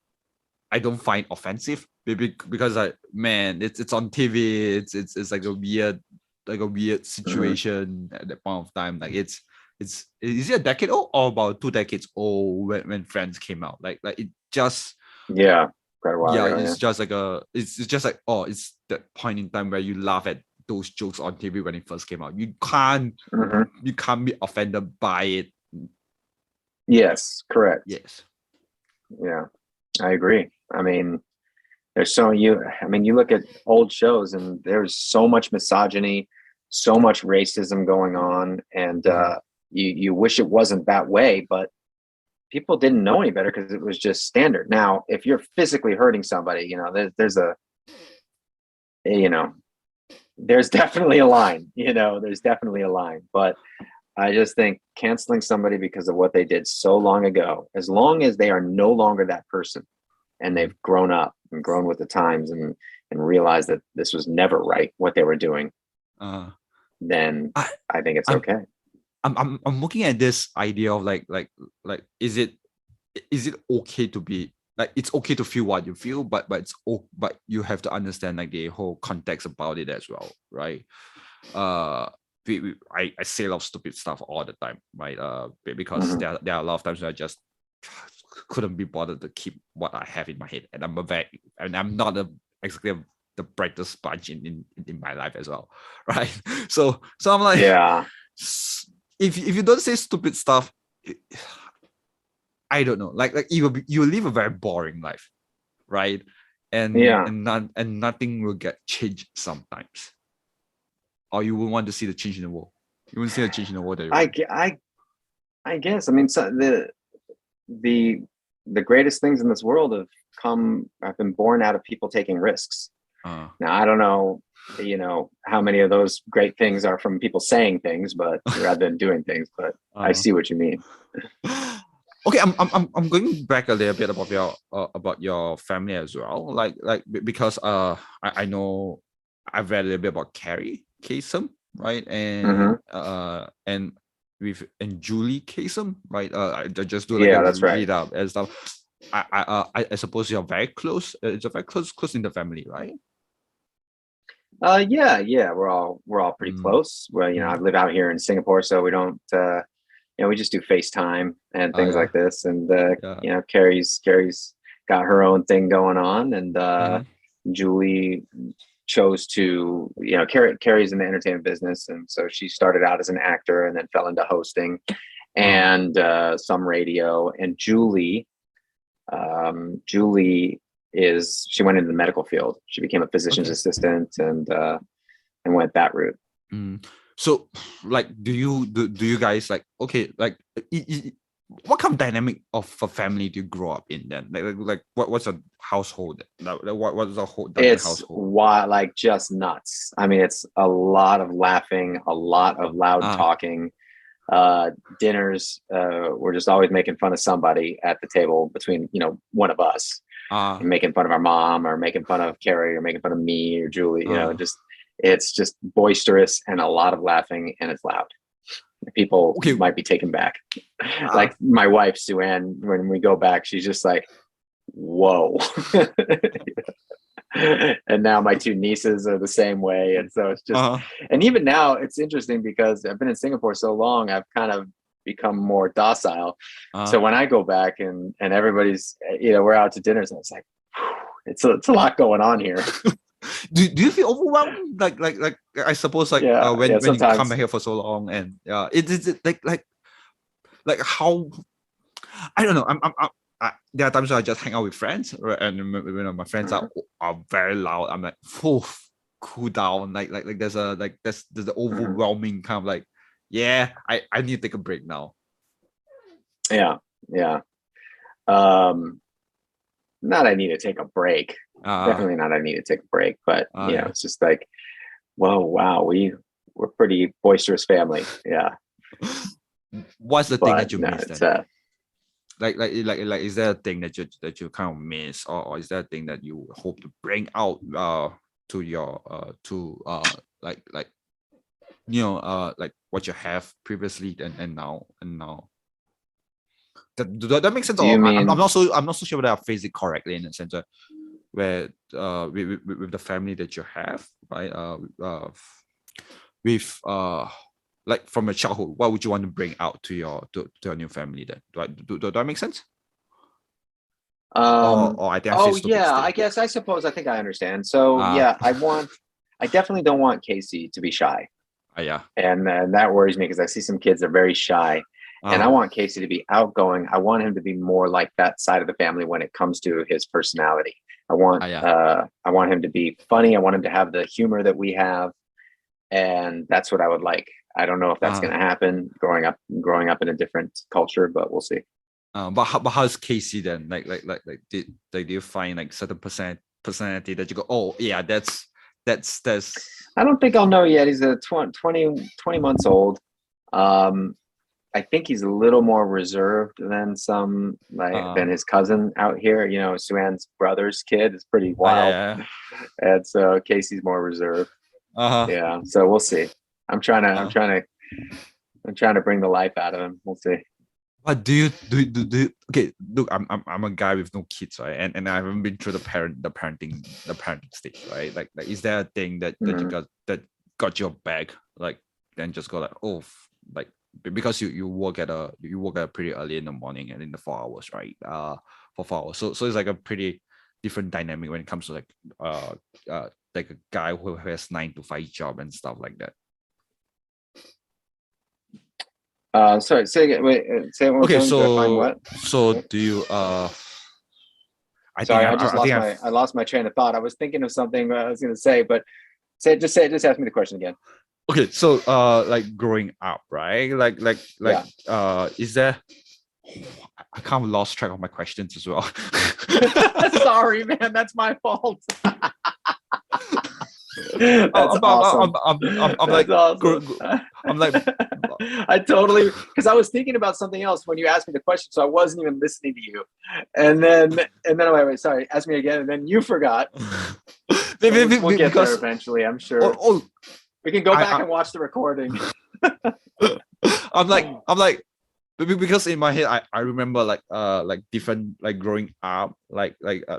I don't find offensive, maybe because man, it's on TV, it's like a weird situation at that point of time. Like is it a decade old or about 2 decades old when Friends came out? Like it just quite a while ago, it's just like it's just like, oh, it's that point in time where you laugh at those jokes on TV when it first came out. You can't be offended by it. Yes, correct. Yes. Yeah, I agree. I mean, you look at old shows and there's so much misogyny, so much racism going on, and you wish it wasn't that way, but people didn't know any better because it was just standard. Now, if you're physically hurting somebody, there's definitely a line, there's definitely a line. But I just think canceling somebody because of what they did so long ago, as long as they are no longer that person and they've grown up and grown with the times and realized that this was never right, what they were doing, then I think it's okay. I'm looking at this idea of like is it okay to be like, it's okay to feel what you feel, but you have to understand like the whole context about it as well, right? I say a lot of stupid stuff all the time, right? Because there are a lot of times where I just couldn't be bothered to keep what I have in my head, and I'm not exactly the brightest sponge in my life as well, right? So I'm like, if you don't say stupid stuff, I don't know, like you live a very boring life, right? And nothing will get changed sometimes, or you will want to see the change in the world. You want to see the change in the world that you want. I guess. I mean, so the greatest things in this world have been born out of people taking risks. Now, I don't know, how many of those great things are from people saying things, but rather than doing things. But I see what you mean. Okay, I'm going back a little bit about your family as well. Because I know I've read a little bit about Carrie Kasem, right? Hmm. And and Julie Kasem, right? I just do like Yeah, a that's right. read up and stuff. I suppose you're very close. It's a very close in the family, right? Yeah, we're all pretty Mm, close. Well, I mm, live out here in Singapore, so we don't, we just do FaceTime and things yeah, like this. And yeah. Carrie's got her own thing going on, and Mm, Julie chose to, Carrie's in the entertainment business, and so she started out as an actor and then fell into hosting uh, and some radio. And Julie she went into the medical field. She became a physician's okay. assistant and went that route. Mm. So, like, do you guys like okay, like, what kind of dynamic of a family do you grow up in then? What's a household? What's a whole dynamic It's household? wild, like just nuts. I mean, it's a lot of laughing, a lot of loud Uh, talking. Dinners, we're just always making fun of somebody at the table between, one of us, uh, and making fun of our mom or making fun of Carrie or making fun of me or Julie. uh, It's just boisterous and a lot of laughing, and it's loud. People okay. might be taken back. Uh, Like my wife, Sue-Ann, when we go back, she's just like, whoa. And now my two nieces are the same way. And so it's just, uh, and even now it's interesting because I've been in Singapore so long, I've kind of become more docile. uh. So when I go back and everybody's, we're out to dinners, and it's like, it's a lot going on here. Do you feel overwhelmed? Like I suppose like Yeah. Yeah. when you come Sometimes. here for so long and it like how I don't know. There are times where I just hang out with friends, right? And my friends Mhm. are very loud. I'm like, "Phew, cool down." Like there's the Mhm. overwhelming kind of like, yeah, I need to take a break now. Yeah. Yeah. Um, Not I need to take a break. Uh, Definitely not I need to take a break, but yeah. it's just like, whoa, wow, we're pretty boisterous family. Yeah. What's the thing But that you no, miss it's then? Like is there a thing that you kind of miss, or is there a thing that you hope to bring out to your like like what you have previously and now that makes sense, do you or mean I'm not so sure whether I phrase it correctly in the sense where with the family that you have, right? With like from your childhood, what would you want to bring out to your new family then? Do that make sense? Or I think I say oh stupid yeah, still. I guess I suppose I think I understand. So Uh yeah, I definitely don't want Casey to be shy. yeah. And that worries me because I see some kids that are very shy, and I Uh want Casey to be outgoing. I want him to be more like that side of the family when it comes to his personality. yeah. I want him to be funny. I want him to have the humor that we have, and that's what I would like. I don't know if that's Uh, going to happen growing up in a different culture, but we'll see. but how's Casey then? Did you find like certain personality that you go, oh yeah, that's I don't think I'll know yet. He's a 20 months old. Um, I think he's a little more reserved than uh than his cousin out here. Suan's brother's kid is pretty yeah, wild, yeah. and so Casey's more reserved. Uh-huh. Yeah, so we'll see. I'm trying to I'm Uh, trying to I'm trying to bring the life out of him. We'll see. but do you okay, look, I'm a guy with no kids, right? And I haven't been through the parenting stage, right? Like is there a thing that you Mhm. got your back, like then just go like, oh like because you work at pretty early in the morning and in the 4 hours, right? For 4 hours. So it's like a pretty different dynamic when it comes to uh like a guy who has 9 to 5 job and stuff like that. Sorry, say again. Wait, say it one more Okay, time. Do I find what? so do you I think Sorry, I just I think I lost my train of thought. I was thinking of something I was going to say, but just ask me the question again. okay, so like growing up, right? Yeah. Is there I kind of lost track of my questions as well. Sorry, man. That's my fault. That's awesome. I'm That's like, awesome. I'm like, I totally, because I was thinking about something else when you asked me the question, so I wasn't even listening to you. And then I'm like, wait, sorry, ask me again, and then you forgot. We'll get there because eventually, I'm oh, sure. oh We can go back I and watch the recording. I'm like because in my head I remember like different like growing up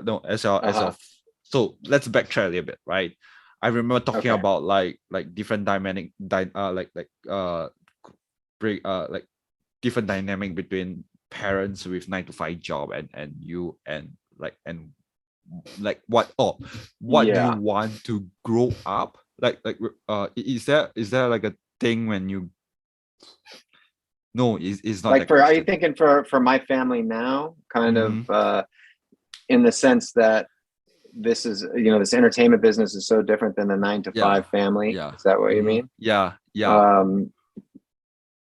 no as of so let's backtrack a little bit, right? I remember talking Okay. about like different like different dynamic between parents with 9 to 5 job and you and like what do you Yeah. want to grow up is there like a thing when you no it's not Like that are you question. thinking for my family now, kind of Mhm. in the sense that this is, this entertainment business is so different than the 9 to 5 Yeah, family. yeah. Is that what you Mhm. mean? Yeah, yeah. Um,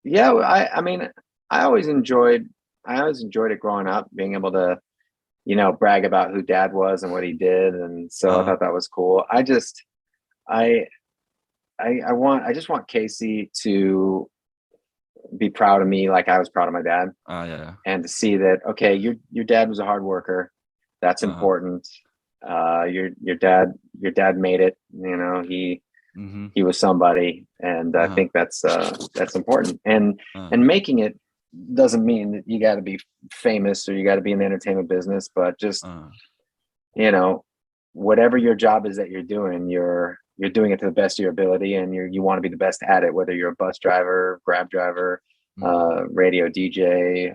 yeah, I mean, I always enjoyed, it growing up, being able to, brag about who dad was and what he did. And so I Uh, thought that was cool. I, I just want Casey to be proud of me like I was proud of my dad, yeah, yeah. and to see that, okay, your dad was a hard worker. That's Uh-huh. important. Your dad made it. Mm-hmm. He was somebody, and I Uh-huh. think that's important. And Uh, making it doesn't mean that you got to be famous or you got to be in the entertainment business, but just, uh, you know whatever your job is that you're doing, you're doing it to the best of your ability, and you want to be the best at it, whether you're a bus driver, grab driver, mm, radio DJ,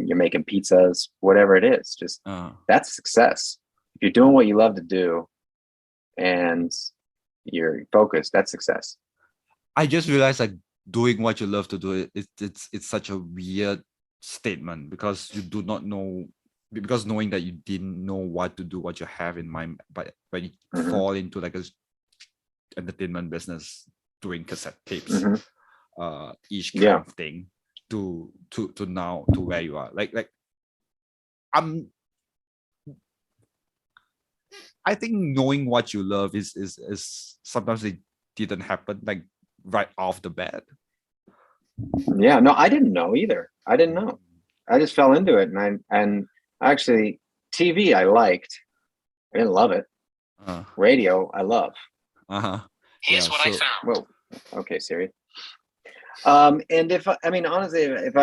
you're making pizzas, whatever it is. Just, uh. that's success. If you're doing what you love to do and you're focused, that's success. I just realized like doing what you love to do it's such a weird statement because you do not know because knowing that you didn't know what to do, what you have in mind, but when you Hmm. fall into like a entertainment business doing cassette tapes, Hmm. each kind Yeah. of thing to now to where you are. I'm I think knowing what you love is sometimes it didn't happen like right off the bat. Yeah, no, I didn't know either. I didn't know. I just fell into it, and actually, TV I liked. I didn't love it. Uh, Radio I love. uh-huh. Here's Yeah, what I so found. Whoa. Okay, Siri. And if I mean, honestly, if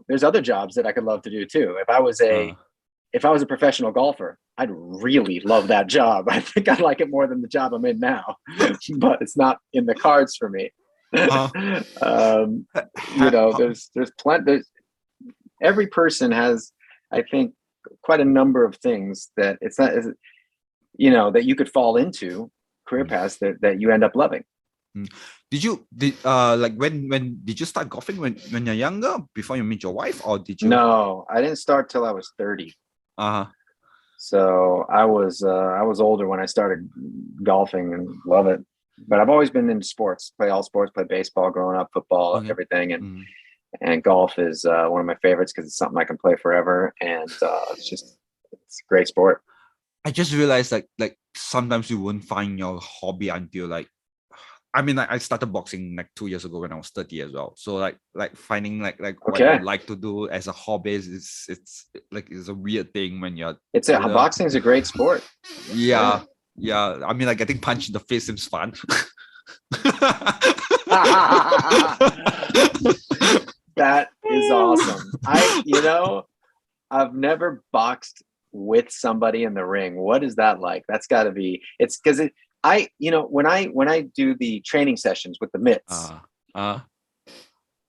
there's other jobs that I could love to do too. uh, If I was a professional golfer, I'd really love that job. I think I like it more than the job I'm in now, but it's not in the cards for me. uh, um, there's plenty. Every person has, I think, quite a number of things that it's not, that you could fall into, career paths that you end up loving. did like when did you start golfing when you're younger before you meet your wife or did you No, I didn't start till I was 30. uh So I was older when I started golfing and love it. But I've always been into sports, play all sports, play baseball growing up, football, okay everything. And mm. and golf is one of my favorites because it's something I can play forever, and it's a great sport. I just realized like sometimes you won't find your hobby until like I mean like I started boxing like 2 years ago when I was 30 as well. So like finding like what you Okay, like to do as a hobby is it's like it's a weird thing when you're it's a older. boxing is a great sport. Yeah, yeah. I mean like getting punched in the face seems fun. That is awesome. I've never boxed with somebody in the ring. What is that like? That's got to be. It's because when I do the training sessions with the mitts, uh, uh,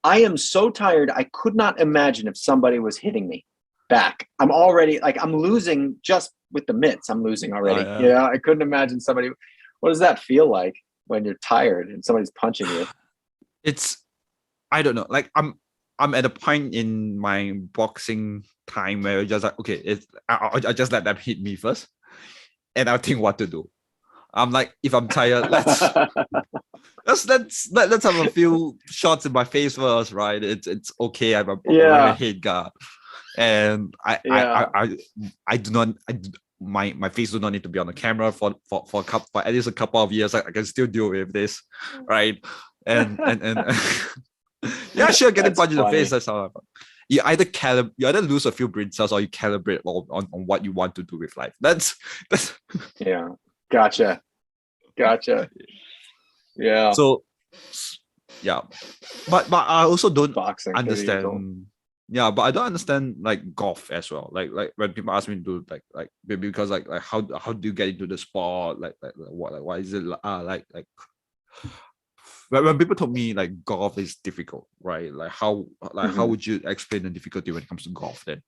I am so tired. I could not imagine if somebody was hitting me back. I'm already like I'm losing just with the mitts. I'm losing already. yeah. I couldn't imagine somebody. What does that feel like when you're tired and somebody's punching you? It's I don't know. Like I'm at a point in my boxing time where it's just like okay, I just let them hit me first, and I'll think what to do. I'm like, if I'm tired, let's have a few shots in my face first, right? It's okay. I'm wearing a Yeah, head guard, and yeah. I do not my face do not need to be on the camera for at least a couple of years. I can still deal with this, right? And yeah, sure, getting That's punched in the funny. face. That's how you either lose a few brain cells or you calibrate on what you want to do with life. That's Yeah. Gotcha. Yeah. so yeah. But I also don't Boxing, 30 years old. understand. Yeah, but I don't understand like golf as well. Like when people ask me to do like because like how do you get into the sport? Like what, like why is it like when people told me like golf is difficult, right? Like how would you explain the difficulty when it comes to golf then?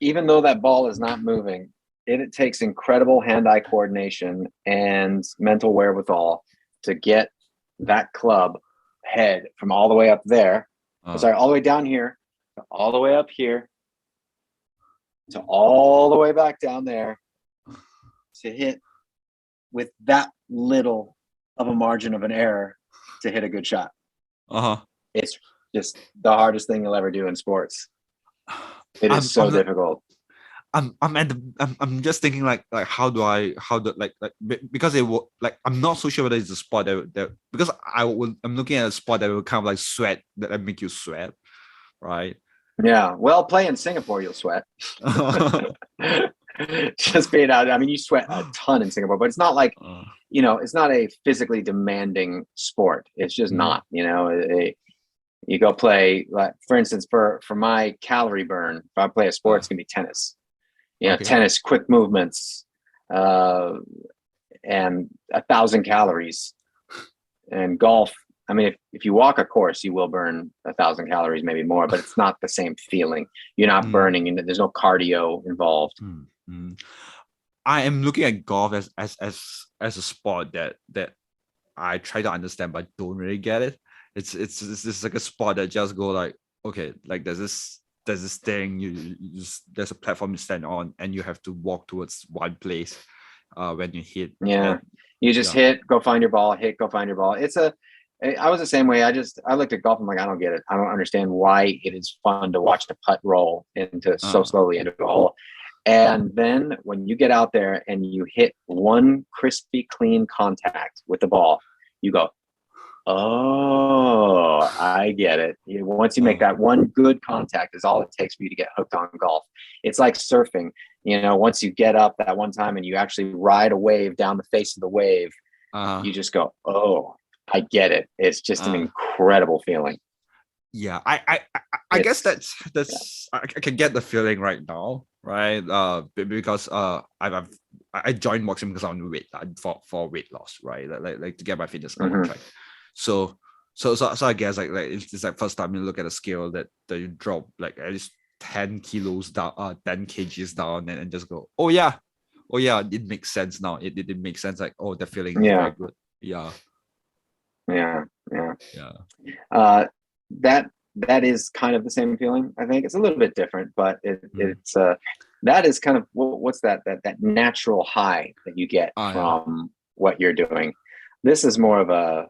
Even though that ball is not moving, it takes incredible hand-eye coordination and mental wherewithal to get that club head from all the way up there, sorry, all the way down here, to all the way up here, to all the way back down there, to hit with that little of a margin of an error to hit a good shot. It's just the hardest thing you'll ever do in sports. It is so difficult. I'm just thinking like how do like because it will like I'm not so sure whether it's a sport that because I'm looking at a sport that will kind of like sweat that make you sweat, right? Yeah, well, play in Singapore, you'll sweat. Just being out. I mean, you sweat a ton in Singapore, but it's not like it's not a physically demanding sport. It's just not. You go play, like for instance, for my calorie burn, if I play a sport, it's gonna be tennis. Tennis, quick movements, and 1,000 calories. And golf, I mean, if you walk a course, you will burn 1,000 calories, maybe more, but it's not the same feeling. You're not burning, and there's no cardio involved. I am looking at golf as a sport that I try to understand, but don't really get it. It's like a sport that just go like, okay, like there's this thing, there's a platform you stand on and you have to walk towards one place when you hit. You just hit, go find your ball, hit, go find your ball. I was the same way. I looked at golf, I'm like, I don't get it. I don't understand why it is fun to watch the putt roll into so slowly into a hole. And then when you get out there and you hit one crispy clean contact with the ball, you go, oh, I get it. Once you make that one good contact is all it takes for you to get hooked on golf. It's like surfing. Once you get up that one time and you actually ride a wave down the face of the wave, you just go, oh, I get it. It's just an incredible feeling. Yeah, I guess that's I can get the feeling right now, right? Because I joined boxing because I want to weight for weight loss, right? Like to get my fitness on track. So I guess like it's like first time you look at a scale that you drop like at least 10 kilos down, 10 kgs down, and just go, oh yeah, it makes sense now. It makes sense. Like, oh, the feeling is very good. Yeah. That is kind of the same feeling. I think it's a little bit different, but it's that is kind of what's that natural high that you get from what you're doing. This is more of a,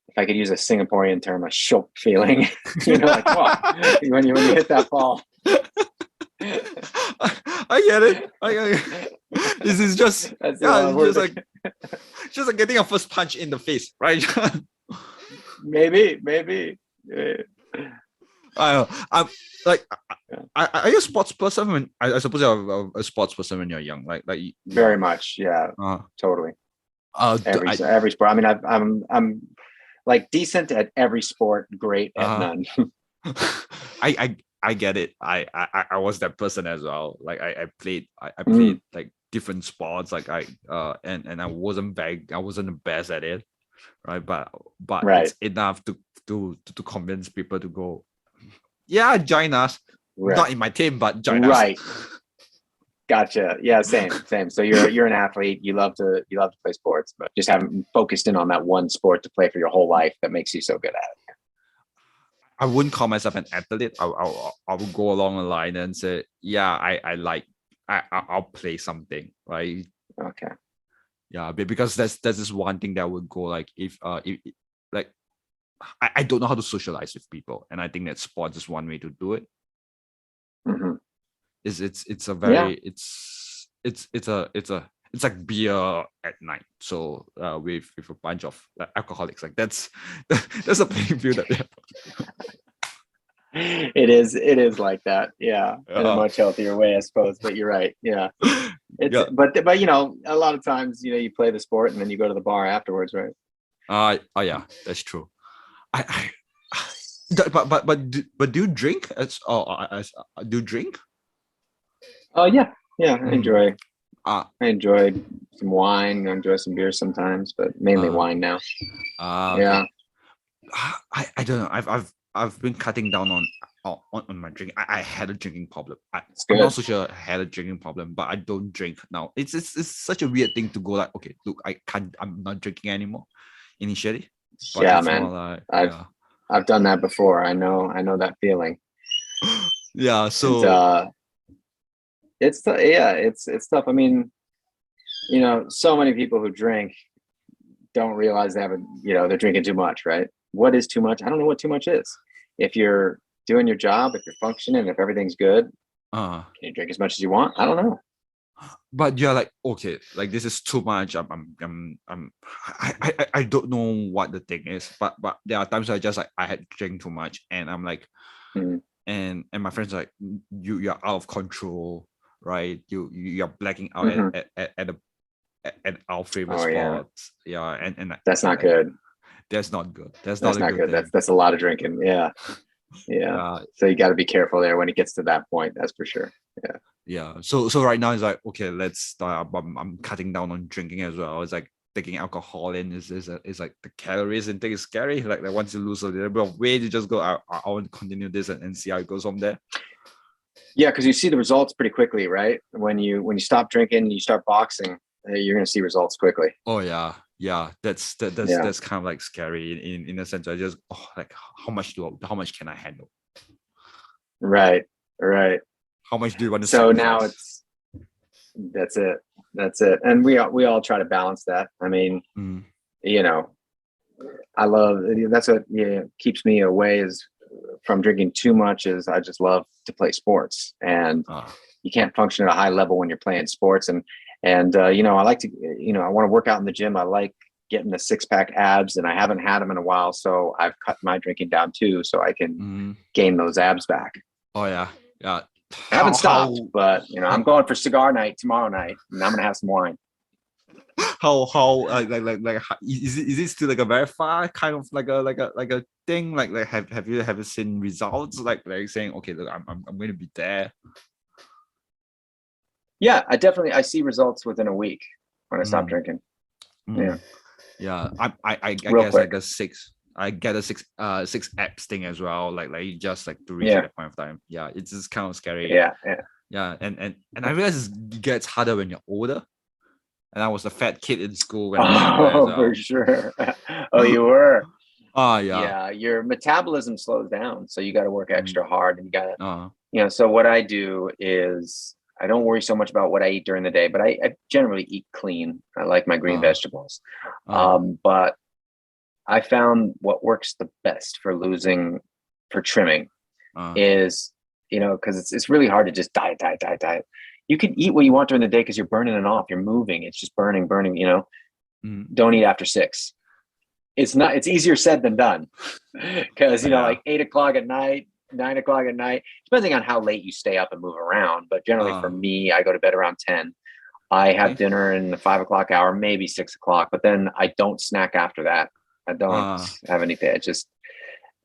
if I could use a Singaporean term, a shock feeling. Like when you hit that ball. I get it. This is just just like getting a first punch in the face, right? maybe. I'm like, are you a sports person? When I suppose you're a sports person when you're young, like very much, yeah, totally. Every sport. I mean, I'm like decent at every sport, great at none. I get it. I was that person as well. Like I played like different sports. Like and I wasn't the best at it, right? But it's enough to convince people to go, yeah, join us. Right. Not in my team, but join us. Right. Gotcha. Yeah, same. So you're an athlete. You love to play sports, but just haven't focused in on that one sport to play for your whole life that makes you so good at it. I wouldn't call myself an athlete. I would go along the line and say, yeah, I'll play something, right? Okay. Yeah, because there's this one thing that would go like if like I don't know how to socialize with people, and I think that sports is one way to do it. Mhm. It's a Yeah. very it's like beer at night. So with a bunch of alcoholics, like that's a playing field that they have. It is like that. Yeah. In a Uh, much healthier way, I suppose. But you're right. Yeah. It's yeah. but you know, a lot of times, you know, you play the sport and then you go to the bar afterwards, right? Yeah, that's true. I but do you drink as do you drink? Oh yeah. Yeah. I Mm. enjoy Uh, I enjoy some wine. I enjoy some beer sometimes, but mainly uh, wine now. okay. Yeah. I don't know. I've been cutting down on my drinking. I had a drinking problem. It's I'm not good. so sure I had a drinking problem, but I don't drink now. It's such a weird thing to go like, okay, look, I'm not drinking anymore initially, but Yeah, it's more man. like, I've yeah. I've done that before. I know that feeling. Yeah, And so yeah, it's tough. I mean, you know, so many people who drink don't realize they haven't, you know, they're drinking too much, right? What is too much? I don't know what too much is. If you're doing your job, if you're functioning, if everything's good, uh can you drink as much as you want? I don't know. but you're like, okay, like this is too much. I don't know what the thing is, but there are times I just like I had drank too much, and I'm like, Mhm. and my friends are like, you're out of control, right? You're blacking out Mhm. at our favorite Oh yeah, spots. Yeah, and that's not like good. that's not good. That's not That's a not good good. thing. That's a lot of drinking. Yeah, yeah. Yeah, So you got to be careful there when it gets to that point. That's for sure. Yeah. yeah. So right now it's like, okay, let's start. I'm cutting down on drinking as well. It's like taking alcohol in is like the calories intake is scary. Like once you lose a little bit of weight, you just go, I want to continue this and see how it goes from there. Yeah, because you see the results pretty quickly, right? When you stop drinking, you start boxing, you're going to see results quickly. Oh yeah, yeah. Yeah. That's kind of like scary in a sense. I just, oh, like how much can I handle? Right. Right. How much do you want to So now sacrifice? it's that's it. That's it. And we all try to balance that. I mean, Mm. you know, I love that's what, yeah, keeps me away is from drinking too much is I just love to play sports, and Ah, you can't function at a high level when you're playing sports. And you know, I like to, you know, I want to work out in the gym. I like getting the six pack abs, and I haven't had them in a while, so I've cut my drinking down too, so I can mm. gain those abs back. Oh yeah, yeah. I haven't How stopped, how but you know, I'm how going for cigar night tomorrow night, and I'm gonna have some wine. how is it still like a very far kind of like a thing? Like have you seen results like saying, okay, look, I'm going to be there. Yeah, I see results within a week when I stop Mm, drinking. Yeah, mm. Yeah, I real guess quick. like a six. I get a six apps thing as well. Like just like to reach at Yeah, that point of time. Yeah, it's just kind of scary. yeah, yeah. Yeah, and I realize it gets harder when you're older. And I was a fat kid in school when I was younger as Oh, for well. sure. Oh, you were. Ah, yeah. Yeah, your metabolism slows down, so you got to work Mm, extra hard, and you got to, uh, you know. So what I do is I don't worry so much about what I eat during the day, but I generally eat clean. I like my green uh, vegetables, uh, but I found what works the best for losing, for trimming, uh, is, you know, because it's really hard to just diet, diet, diet, diet. You can eat what you want during the day because you're burning it off. You're moving. It's just burning, burning. You know, mm, don't eat after 6. It's not. It's easier said than done, because you know, yeah. like 8 o'clock at night, 9 o'clock at night, depending on how late you stay up and move around. But generally, for Uh, me, I go to bed around 10. I have okay. dinner in the 5 o'clock hour, maybe 6 o'clock, but then I don't snack after that. I don't Uh, have anything. I just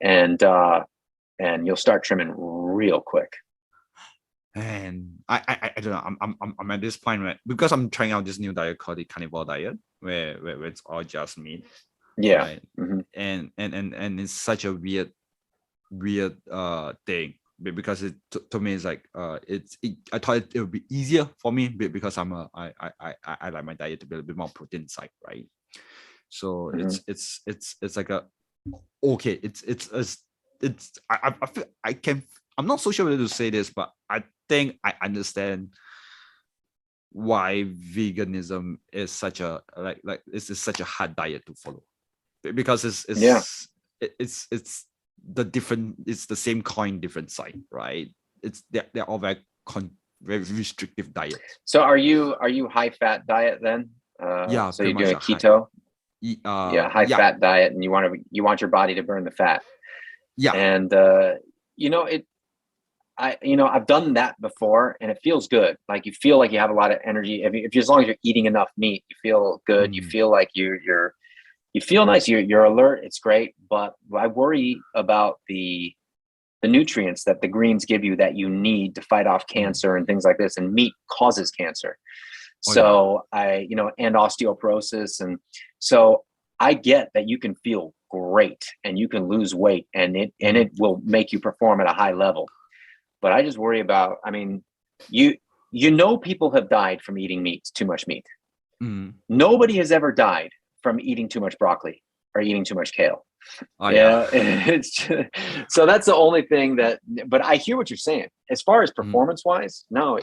and you'll start trimming real quick. and I don't know. I'm at this point where because I'm trying out this new diet called the carnivore diet, where it's all just meat, Yeah. right? Hmm. And it's such a weird thing because to me it's like I thought it would be easier for me because I like my diet to be a little bit more protein side, right? So Hmm. it's like a okay, it's I feel I can, I'm not so sure whether to say this, but I think I understand why veganism is such a like this is such a hard diet to follow because Yeah. it's the different, it's the same coin different side, right? they're all very restrictive diets. So are you high fat diet then? Yeah, So pretty you're much doing a high. keto? Yeah, High fat diet, and you want your body to burn the fat. yeah. And I've done that before, and it feels good. Like you feel like you have a lot of energy. If as long as you're eating enough meat, you feel good. You feel like you feel nice. You're alert. It's great. But I worry about the nutrients that the greens give you that you need to fight off cancer and things like this. And meat causes cancer. So and osteoporosis. And so I get that you can feel great and you can lose weight and it will make you perform at a high level. But I just worry about, people have died from eating meat, too much meat. Nobody has ever died from eating too much broccoli or eating too much kale. It's just, so that's the only thing but I hear what you're saying. As far as performance wise, no,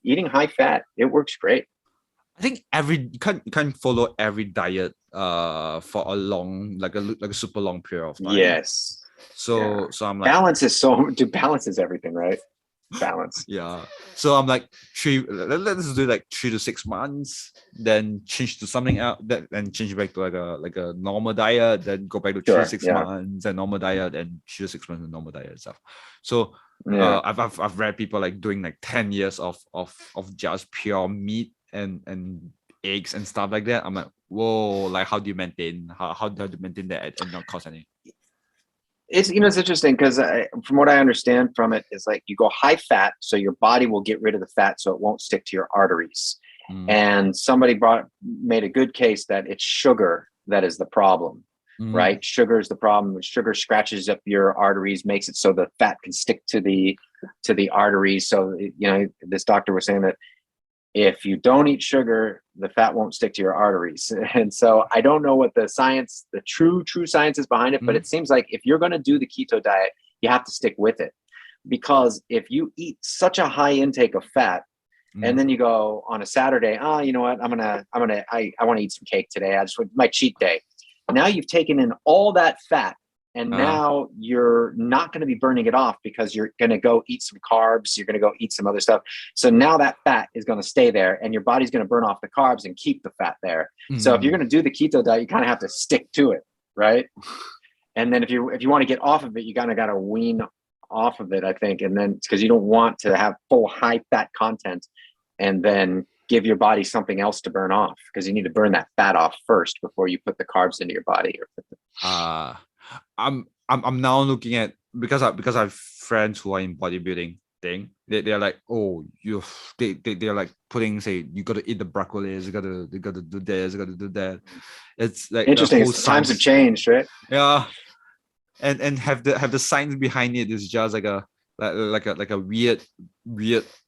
eating high fat, it works great. I think you can't follow every diet for a long, like a super long period of time. Yes. So I'm like, balance is everything, right? Balance. Yeah. So I'm like, let's do like 3 to 6 months, then change to something else, then change back to like a normal diet, then go back to 3 to 6 months and normal diet, and 3 to 6 months and normal diet and stuff. So I've read people like doing like 10 years of just pure meat and eggs and stuff like that. I'm like, whoa, like how do you maintain that and not cause any? It's interesting because from what I understand from it is like you go high fat, so your body will get rid of the fat so it won't stick to your arteries. And somebody made a good case that it's sugar that is the problem, right? Sugar is the problem. Sugar scratches up your arteries, makes it so the fat can stick to the arteries. So this doctor was saying that if you don't eat sugar, the fat won't stick to your arteries. And so I don't know what the true science is behind it, but it seems like if you're going to do the keto diet, you have to stick with it. Because if you eat such a high intake of fat, and then you go on a Saturday, you know what, I want to eat some cake today. My cheat day. Now you've taken in all that fat. And now you're not going to be burning it off because you're going to go eat some carbs. You're going to go eat some other stuff. So now that fat is going to stay there and your body's going to burn off the carbs and keep the fat there. So if you're going to do the keto diet, you kind of have to stick to it. Right. And then if you want to get off of it, you kind of got to wean off of it, I think. And then because you don't want to have full high fat content and then give your body something else to burn off, because you need to burn that fat off first before you put the carbs into your body. I'm now looking at, because I have friends who are in bodybuilding thing. They're like, oh, they're like putting, say, you got to eat the broccoli, you got to do this, you got to do that. It's like interesting. Times have changed, right? Yeah, and have the science behind it is just like a weird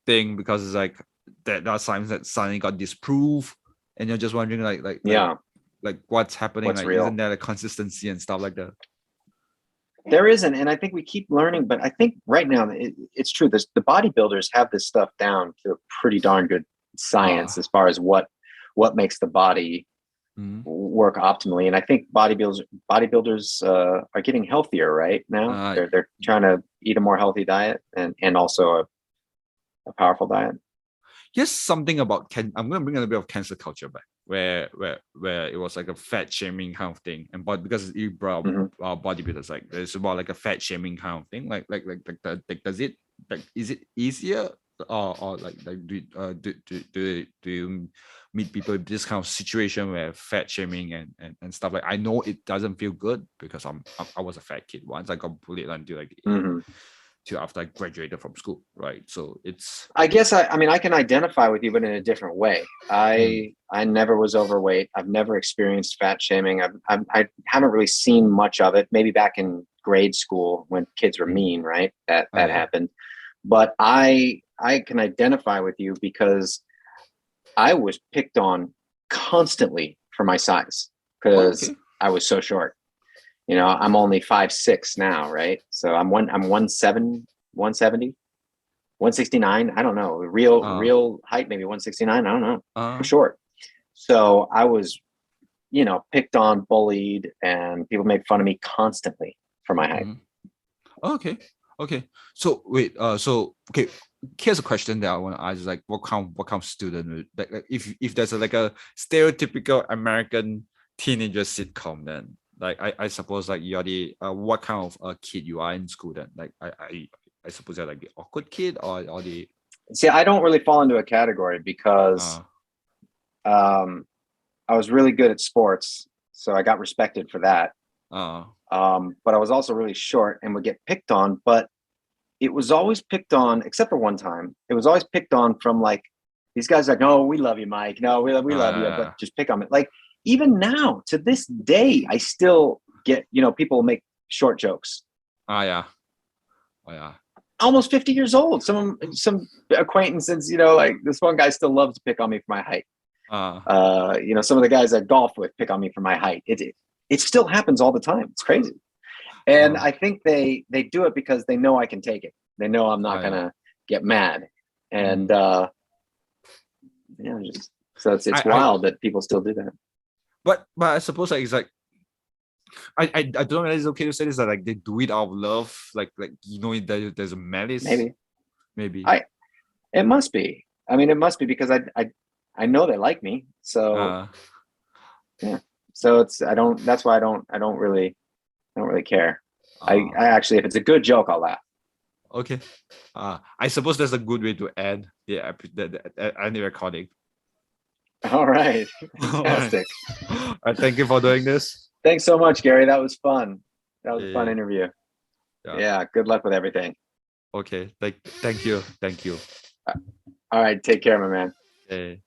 thing, because it's like that science that suddenly got disproved, and you're just wondering like what's happening, what's like real? Isn't there a consistency and stuff like that? There isn't, and I think we keep learning. But I think right now it's true. The bodybuilders have this stuff down to a pretty darn good science as far as what makes the body work optimally. And I think bodybuilders are getting healthier right now. They're trying to eat a more healthy diet and also a powerful diet. Yes, something about I'm going to bring a little bit of cancel culture back, where it was like a fat shaming kind of thing, but because you brought bodybuilders, like it's about like a fat shaming kind of thing, like is it easier or do you meet people in this kind of situation where fat shaming and stuff, like I know it doesn't feel good because I was a fat kid once. I got bullied until like till after I graduated from school, right? So it's, I guess I can identify with you, but in a different way. I never was overweight. I've never experienced fat shaming. I haven't really seen much of it. Maybe back in grade school when kids were mean, right? That happened. But I can identify with you because I was picked on constantly for my size because I was so short. I'm only 5'6" now, right? So I'm 170, 169. I don't know. Real height, maybe 169. I don't know. I'm short. So I was, picked on, bullied, and people made fun of me constantly for my height. Okay. Okay. So wait. So okay. Here's a question that I want to ask: is like, what kind of student? Like if there's like a stereotypical American teenager sitcom, then like I suppose like you're the what kind of kid you are in school then? Like I suppose you're like the awkward kid or the See, I don't really fall into a category because uh um, I was really good at sports, so I got respected for that. uh But I was also really short and would get picked on. But it was always picked on, except for one time. It was always picked on from like these guys like, no, we love you, Mike. No, we love you, but just pick on it. Like even now, to this day, I still get, people make short jokes. yeah. Oh yeah. Almost 50 years old. Some acquaintances, like this one guy still loves to pick on me for my height. Uh Some of the guys I golf with pick on me for my height. It still happens all the time. It's crazy. And I think they do it because they know I can take it. They know I'm not gonna get mad. And so it's wild that people still do that. but I suppose like it's like I don't know whether it's okay to say this that like they do it out of love, like there's a malice. Maybe. It must be. I mean, it must be because I know they like me. So yeah. So that's why I don't really care. I actually, if it's a good joke, I'll laugh. Okay. I suppose that's a good way to end the recording. All right. All right. Fantastic. Thank you for doing this. Thanks so much, Gary. That was fun. That was a fun Yeah. interview. Yeah. Yeah. Good luck with everything. Okay. Thank you. Thank you. All right. Take care, my man. Okay.